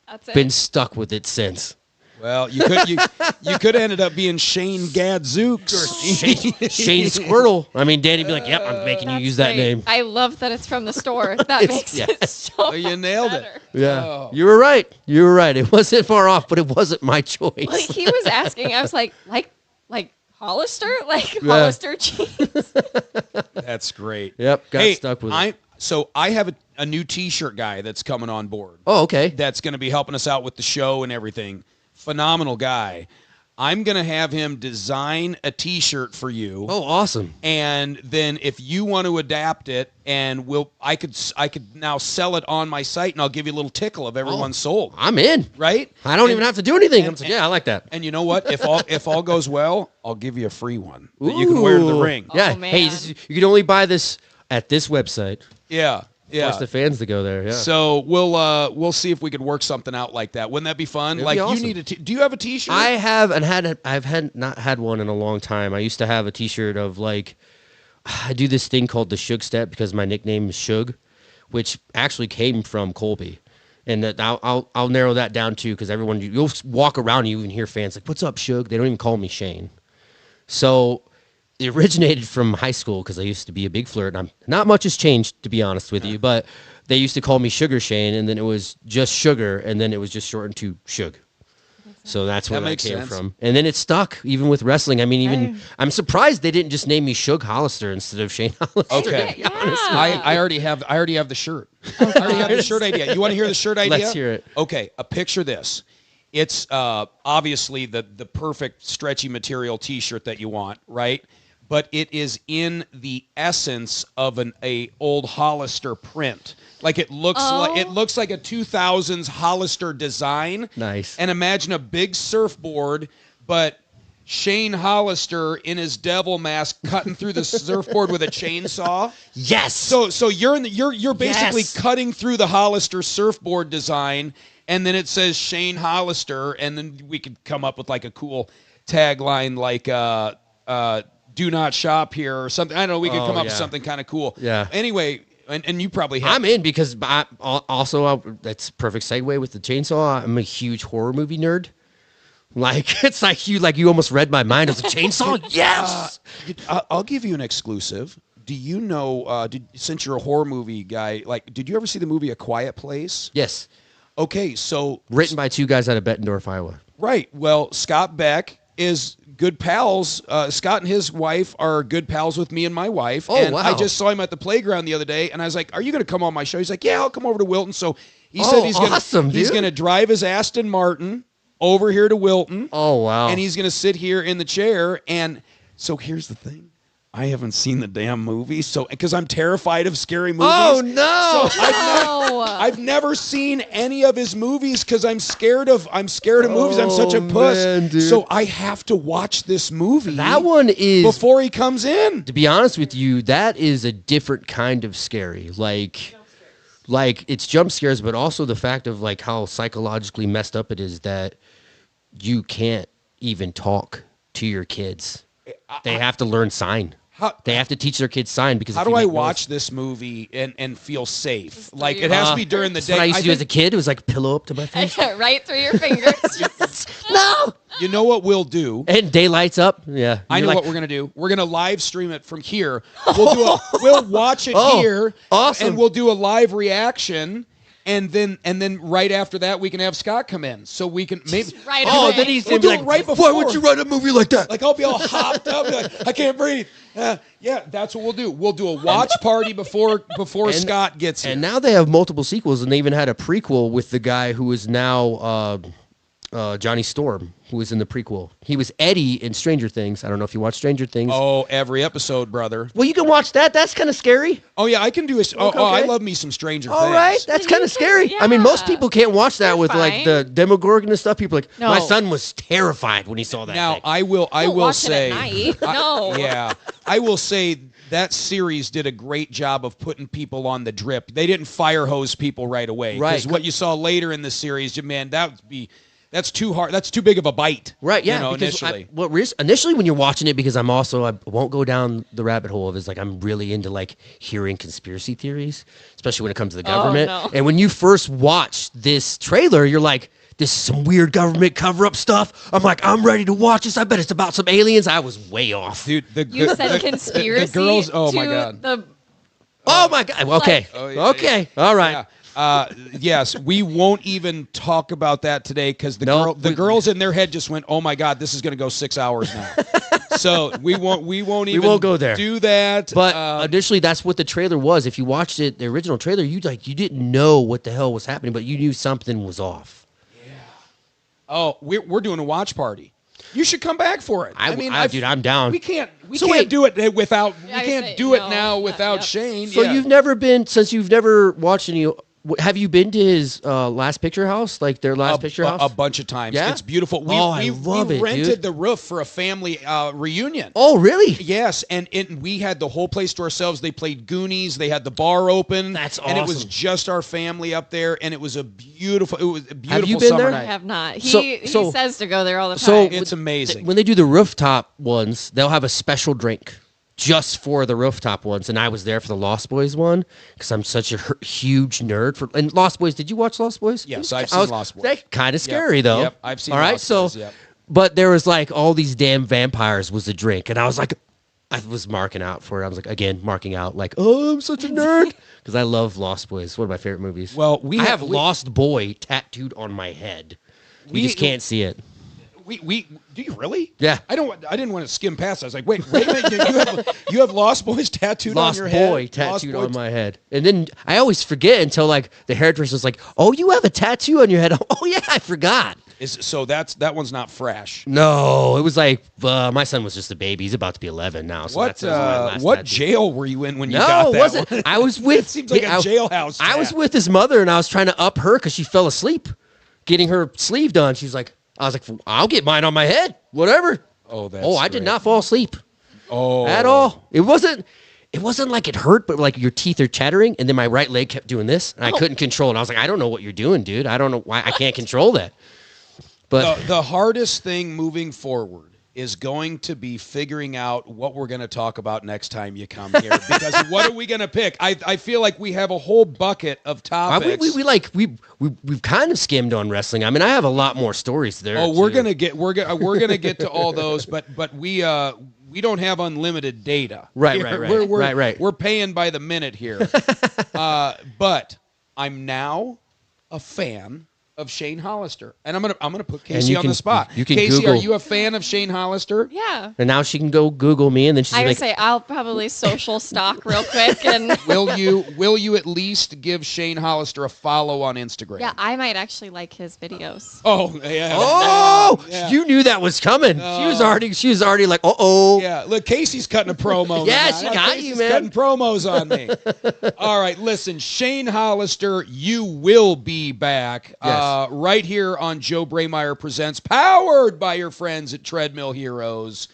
Speaker 4: That's it.
Speaker 3: "Been stuck with it since."
Speaker 1: Well, you could have ended up being Shane Gadzooks or
Speaker 3: Shane Squirtle. I mean, Danny'd be like, "Yep, I'm making you
Speaker 4: That's
Speaker 3: use that
Speaker 4: great.
Speaker 3: name."
Speaker 4: I love that it's from the store. That makes it so
Speaker 1: Oh, you nailed it.
Speaker 4: better.
Speaker 3: Yeah,
Speaker 1: Oh.
Speaker 3: you were right. You were right. It wasn't far off, but it wasn't my choice.
Speaker 4: Like he was asking, I was like Hollister, Hollister cheese.
Speaker 1: That's great.
Speaker 3: Yep, got
Speaker 1: Hey,
Speaker 3: stuck with it.
Speaker 1: So I have a new T-shirt guy that's coming on board.
Speaker 3: Oh, okay.
Speaker 1: That's going to be helping us out with the show and everything. Phenomenal guy. I'm going to have him design a T-shirt for you.
Speaker 3: Oh, awesome.
Speaker 1: And then if you want to adapt it, and I could now sell it on my site, and I'll give you a little tickle of everyone sold.
Speaker 3: I'm in.
Speaker 1: Right?
Speaker 3: I don't
Speaker 1: And-
Speaker 3: even have to do anything. I'm
Speaker 1: and-
Speaker 3: like, yeah, I like that.
Speaker 1: And you know what? If all goes well, I'll give you a free one that you can wear to the
Speaker 3: Ooh.
Speaker 1: ring.
Speaker 3: Yeah.
Speaker 4: Oh,
Speaker 3: Hey,
Speaker 4: man.
Speaker 3: you can only buy this at this website.
Speaker 1: Yeah. Yeah.
Speaker 3: Force the fans to go there. Yeah.
Speaker 1: So we'll see if we could work something out like that. Wouldn't that be fun?
Speaker 3: It'd
Speaker 1: Like
Speaker 3: be awesome.
Speaker 1: you need do you have a T-shirt?
Speaker 3: I have I've not had one in a long time. I used to have a T-shirt of like, I do this thing called the Shug Step because my nickname is Shug, which actually came from Colby. And that I'll narrow that down too, because everyone, you'll walk around and you even hear fans like, "What's up, Shug?" They don't even call me Shane. So it originated from high school because I used to be a big flirt. And not much has changed, to be honest with you, but they used to call me Sugar Shane, and then it was just Sugar, and then it was just shortened to Shug. So that's where
Speaker 1: That
Speaker 3: that
Speaker 1: makes
Speaker 3: came
Speaker 1: sense.
Speaker 3: from. And then it stuck, even with wrestling. I mean, I'm surprised they didn't just name me Shug Hollister instead of Shane Hollister.
Speaker 1: Okay.
Speaker 4: Yeah.
Speaker 1: I already have the shirt. I already have the shirt idea. You want to hear the shirt idea?
Speaker 3: Let's hear it.
Speaker 1: Okay, picture this. It's obviously the perfect stretchy material T-shirt that you want, right? But it is in the essence of a old Hollister print. Like it looks like a 2000s Hollister design.
Speaker 3: Nice.
Speaker 1: And imagine a big surfboard, but Shane Hollister in his devil mask cutting through the surfboard with a chainsaw.
Speaker 3: Yes.
Speaker 1: So you're basically
Speaker 3: Yes.
Speaker 1: cutting through the Hollister surfboard design, and then it says Shane Hollister, and then we could come up with like a cool tagline like "Do not shop here" or something. I don't know. We could come up with
Speaker 3: yeah.
Speaker 1: something kind of cool.
Speaker 3: Yeah.
Speaker 1: Anyway, and you probably have.
Speaker 3: I'm in because that's a perfect segue with the chainsaw. I'm a huge horror movie nerd. Like it's like you almost read my mind as a chainsaw. Yes.
Speaker 1: I'll give you an exclusive. Do you know? Since you're a horror movie guy, like, did you ever see the movie A Quiet Place?
Speaker 3: Yes.
Speaker 1: Okay, so
Speaker 3: Written by two guys out of Bettendorf, Iowa.
Speaker 1: right. Well, Scott Beck is good pals. Scott and his wife are good pals with me and my wife.
Speaker 3: Oh,
Speaker 1: and
Speaker 3: wow.
Speaker 1: I just saw him at the playground the other day, and I was like, "Are you going to come on my show?" He's like, "Yeah, I'll come over to Wilton." So he
Speaker 3: Oh,
Speaker 1: said he's
Speaker 3: awesome,
Speaker 1: he's
Speaker 3: dude.
Speaker 1: going to drive his Aston Martin over here to Wilton.
Speaker 3: Oh wow.
Speaker 1: And he's going to sit here in the chair. And so here's the thing. I haven't seen the damn movie, so because I'm terrified of scary movies.
Speaker 3: Oh no.
Speaker 1: So
Speaker 4: No.
Speaker 1: I've never seen any of his movies because I'm scared of movies. I'm such a
Speaker 3: Oh,
Speaker 1: puss.
Speaker 3: man, dude.
Speaker 1: So I have to watch this movie
Speaker 3: That one is,
Speaker 1: before he comes in.
Speaker 3: to be honest with you, that is a different kind of scary. Like it's jump scares, but also the fact of like how psychologically messed up it is that you can't even talk to your kids. They have to learn sign. They have to teach their kids sign because
Speaker 1: How
Speaker 3: if
Speaker 1: do
Speaker 3: you
Speaker 1: I
Speaker 3: make noise-
Speaker 1: watch this movie and feel safe?
Speaker 4: Just
Speaker 1: Like
Speaker 4: through
Speaker 1: it
Speaker 4: your
Speaker 1: has to be during the
Speaker 3: That's
Speaker 1: day.
Speaker 3: what I used to do
Speaker 1: think-
Speaker 3: as a kid. It was like pillow up to my face.
Speaker 4: Right through your fingers.
Speaker 3: No.
Speaker 1: You know what we'll do?
Speaker 3: And daylight's up. Yeah.
Speaker 1: I
Speaker 3: You're
Speaker 1: know
Speaker 3: like,
Speaker 1: what we're gonna do. We're gonna live stream it from here. We'll watch it
Speaker 3: Oh,
Speaker 1: here,
Speaker 3: awesome.
Speaker 1: and we'll do a live reaction. And then right after that, we can have Scott come in, so we can maybe.
Speaker 4: Right
Speaker 3: Oh,
Speaker 4: away.
Speaker 3: then he's
Speaker 1: We'll
Speaker 3: gonna be
Speaker 1: do
Speaker 3: like,
Speaker 1: it right before.
Speaker 3: why would you write a movie like that?
Speaker 1: Like I'll be all hopped up, be like, I can't breathe. Yeah, that's what we'll do. We'll do a watch party before Scott gets here.
Speaker 3: And now they have multiple sequels, and they even had a prequel with the guy who is now Johnny Storm, who was in the prequel. He was Eddie in Stranger Things. I don't know if you watch Stranger Things.
Speaker 1: Oh, every episode, brother.
Speaker 3: Well, you can watch that. That's kind of scary.
Speaker 1: Oh yeah, I can do a.
Speaker 3: Okay.
Speaker 1: I love me some Stranger Things.
Speaker 3: All right, that's kind of scary. I mean, most
Speaker 4: Yeah.
Speaker 3: people can't watch that
Speaker 4: They're
Speaker 3: with like
Speaker 4: fine.
Speaker 3: the Demogorgon and stuff. People are like,
Speaker 4: No.
Speaker 3: my son was terrified when he saw that
Speaker 1: Now
Speaker 3: thing.
Speaker 1: I will
Speaker 4: Don't watch
Speaker 1: say.
Speaker 4: it at night. No.
Speaker 1: Yeah, I will say that series did a great job of putting people on the drip. They didn't fire hose people right away.
Speaker 3: Right.
Speaker 1: Because what you saw later in the series, man, that's too hard. That's too big of a bite.
Speaker 3: Right, yeah.
Speaker 1: You know,
Speaker 3: because
Speaker 1: initially.
Speaker 3: initially when you're watching it, because I won't go down the rabbit hole of is like I'm really into like hearing conspiracy theories, especially when it comes to the government.
Speaker 4: no.
Speaker 3: And when you first watch this trailer, you're like, this is some weird government cover-up stuff. I'm like, I'm ready to watch this. I bet it's about some aliens. I was way off.
Speaker 1: Dude,
Speaker 4: You said conspiracy.
Speaker 1: The girls. Oh my
Speaker 4: to
Speaker 1: god.
Speaker 4: The
Speaker 3: Oh my God. Okay.
Speaker 1: Oh, yeah,
Speaker 3: Okay. All right.
Speaker 1: Yeah. Yes, we won't even talk about that today because the girls in their head just went, "Oh my God, this is going to go 6 hours now." So we won't even
Speaker 3: go there.
Speaker 1: do that.
Speaker 3: But initially, that's what the trailer was. If you watched it, the original trailer, you didn't know what the hell was happening, but you knew something was off.
Speaker 1: Oh, we're doing a watch party. You should come back for it.
Speaker 3: Dude, I'm down.
Speaker 1: We can't
Speaker 3: So
Speaker 1: can't
Speaker 3: wait.
Speaker 1: do it without.
Speaker 4: Yeah, I
Speaker 1: we can't
Speaker 4: say,
Speaker 1: do it
Speaker 4: no,
Speaker 1: now
Speaker 4: not
Speaker 1: without
Speaker 4: yet.
Speaker 1: Shane.
Speaker 3: So
Speaker 1: Yeah.
Speaker 3: you've never watched any. Have you been to his last picture house, like their last picture house?
Speaker 1: A bunch of times.
Speaker 3: Yeah?
Speaker 1: It's beautiful.
Speaker 3: I love it,
Speaker 1: rented
Speaker 3: dude.
Speaker 1: the roof for a family reunion.
Speaker 3: Oh, really?
Speaker 1: Yes, and we had the whole place to ourselves. They played Goonies. They had the bar open.
Speaker 3: That's
Speaker 1: And it was
Speaker 3: awesome.
Speaker 1: just our family up there, and it was a beautiful
Speaker 3: you been
Speaker 1: summer
Speaker 3: there?
Speaker 4: I
Speaker 1: night.
Speaker 4: have not.
Speaker 3: So-
Speaker 4: He
Speaker 3: so-
Speaker 4: says to go there all the
Speaker 3: So
Speaker 4: time.
Speaker 1: It's amazing.
Speaker 3: When they do the rooftop ones, they'll have a special drink just for the rooftop ones. And I was there for the Lost Boys one because I'm such a huge nerd for. And Lost Boys, did you watch Lost Boys?
Speaker 1: Yes, I've seen Lost Boys.
Speaker 3: That's kind of scary though.
Speaker 1: Yep, I've seen
Speaker 3: All right,
Speaker 1: Lost
Speaker 3: so
Speaker 1: Boys, yep.
Speaker 3: but there was like all these damn vampires was the drink, and I was like. I was marking out for it. I was like, again, marking out, like, oh, I'm such a nerd. Because I love Lost Boys. One of my favorite movies.
Speaker 1: Well,
Speaker 3: I have Lost Boy tattooed on my head. You just can't see it.
Speaker 1: We do you really?
Speaker 3: Yeah.
Speaker 1: I didn't want to skim past. I was like, wait a minute. You have Lost Boys tattooed on
Speaker 3: Lost
Speaker 1: your head.
Speaker 3: Boy tattooed on my head. And then I always forget until like the hairdresser's like, oh, you have a tattoo on your head. Oh, yeah, I forgot.
Speaker 1: So that one's not fresh.
Speaker 3: No, it was like my son was just a baby. He's about to be 11 now. So
Speaker 1: What
Speaker 3: that's my last
Speaker 1: what
Speaker 3: tattoo.
Speaker 1: jail were you in when you
Speaker 3: No,
Speaker 1: got
Speaker 3: it
Speaker 1: that
Speaker 3: wasn't.
Speaker 1: one?
Speaker 3: I was with.
Speaker 1: It seems like a jailhouse
Speaker 3: I was
Speaker 1: tat.
Speaker 3: with his mother, and I was trying to up her because she fell asleep, getting her sleeve done. She's like, I was like, I'll get mine on my head, whatever.
Speaker 1: Oh, that's
Speaker 3: I did
Speaker 1: great.
Speaker 3: not fall asleep
Speaker 1: Oh,
Speaker 3: at all. It wasn't like it hurt, but like your teeth are chattering, and then my right leg kept doing this, and I couldn't control it. I was like, I don't know what you're doing, dude. I don't know why I can't control that. But
Speaker 1: The hardest thing moving forward is going to be figuring out what we're going to talk about next time you come here. Because what are we going to pick? I feel like we have a whole bucket of topics.
Speaker 3: we've kind of skimmed on wrestling. I mean, I have a lot more stories there.
Speaker 1: Oh, we're
Speaker 3: too.
Speaker 1: gonna get to all those, but we don't have unlimited data.
Speaker 3: Right,
Speaker 1: Here.
Speaker 3: right. Right.
Speaker 1: We're paying by the minute here. But I'm now a fan of Shane Hollister, and I'm gonna put Casey on the spot.
Speaker 3: you can
Speaker 1: Casey,
Speaker 3: Google.
Speaker 1: are you a fan of Shane Hollister?
Speaker 4: Yeah.
Speaker 3: And now she can go Google me, and then she's
Speaker 4: I
Speaker 3: like,
Speaker 4: would say I'll probably social stalk real quick and
Speaker 1: Will you at least give Shane Hollister a follow on Instagram?
Speaker 4: yeah, I might actually like his videos.
Speaker 1: Oh yeah.
Speaker 3: "Oh,
Speaker 1: Yeah.
Speaker 3: you knew that was coming." She was already like, "Uh-oh."
Speaker 1: Yeah, look, Casey's cutting a promo.
Speaker 3: Yeah,
Speaker 1: now.
Speaker 3: she got
Speaker 1: Casey's
Speaker 3: you, man.
Speaker 1: Cutting promos on me. All right, listen, Shane Hollister, you will be back
Speaker 3: Yes.
Speaker 1: right here on Joe Braymeyer Presents, powered by your friends at Treadmill Heroes.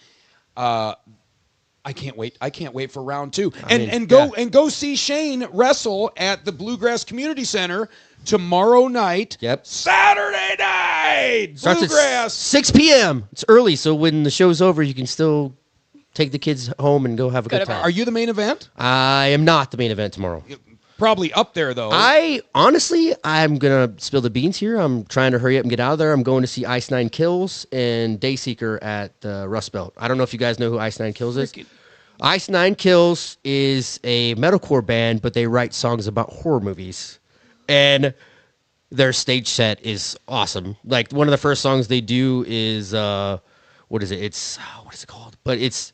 Speaker 1: I can't wait. I can't wait for round two. And go see Shane wrestle at the Bluegrass Community Center tomorrow night.
Speaker 3: Yep.
Speaker 1: Saturday night.
Speaker 3: Starts at
Speaker 1: Bluegrass.
Speaker 3: 6 p.m. It's early, so when the show's over, you can still take the kids home and go have a
Speaker 4: Go
Speaker 3: good
Speaker 4: to bed.
Speaker 3: time.
Speaker 1: Are you the main event?
Speaker 3: I am not the main event tomorrow.
Speaker 1: Probably up there though.
Speaker 3: I'm gonna spill the beans here. I'm trying to hurry up and get out of there. I'm going to see Ice Nine Kills and Dayseeker at Rust Belt. I don't know if you guys know who Ice Nine Kills is. Ice Nine Kills is a metalcore band, but they write songs about horror movies. And their stage set is awesome. Like one of the first songs they do is what is it? It's what is it called? But it's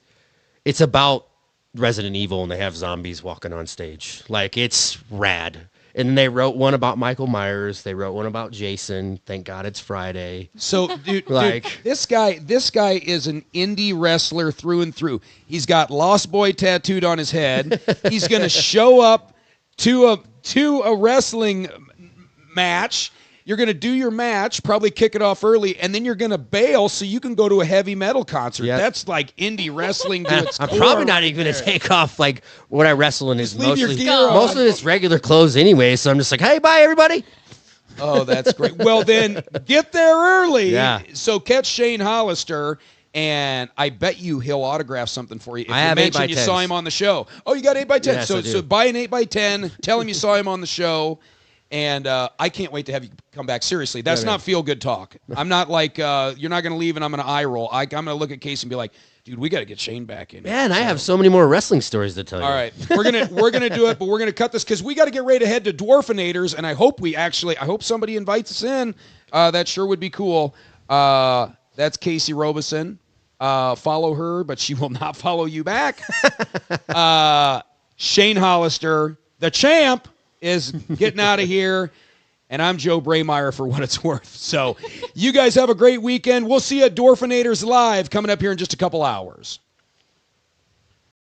Speaker 3: about Resident Evil, and they have zombies walking on stage. Like it's rad. And then they wrote one about Michael Myers. They wrote one about Jason. Thank God it's Friday.
Speaker 1: So, dude,
Speaker 3: Like-
Speaker 1: this guy is an indie wrestler through and through. He's got Lost Boy tattooed on his head. He's gonna show up to a wrestling match. You're gonna do your match, probably kick it off early, and then you're gonna bail so you can go to a heavy metal concert.
Speaker 3: Yep.
Speaker 1: That's like indie wrestling to its
Speaker 3: I'm
Speaker 1: core
Speaker 3: probably not
Speaker 1: right
Speaker 3: even going
Speaker 1: there.
Speaker 3: to take off like what I wrestle in is
Speaker 1: leave your
Speaker 3: mostly
Speaker 1: gear on.
Speaker 3: most of it's regular clothes anyway. So I'm just like, hey, bye everybody.
Speaker 1: Oh, that's great. Well, then get there early.
Speaker 3: Yeah.
Speaker 1: So catch Shane Hollister, and I bet you he'll autograph something for you. If
Speaker 3: I
Speaker 1: you
Speaker 3: have
Speaker 1: mention
Speaker 3: 8x10s.
Speaker 1: you saw him on the show. Oh, you got 8x10.
Speaker 3: Yes, I do.
Speaker 1: So buy an 8x10. Tell him you saw him on the show. And I can't wait to have you come back. Seriously, that's
Speaker 3: Yeah,
Speaker 1: not
Speaker 3: man.
Speaker 1: feel-good talk. I'm not like, you're not going to leave and I'm going to eye roll. I'm going to look at Casey and be like, dude, we got to get Shane back in here.
Speaker 3: Man, I have so many more wrestling stories to tell you.
Speaker 1: All right, we're gonna do it, but we're gonna cut this because we got to get ready to head to Dwarfinators, and I hope somebody invites us in. That sure would be cool. That's Casey Robeson. Follow her, but she will not follow you back. Shane Hollister, the champ, is getting out of here. And I'm Joe Braymeyer for what it's worth. So you guys have a great weekend. We'll see you at Dwarfinators Live coming up here in just a couple hours.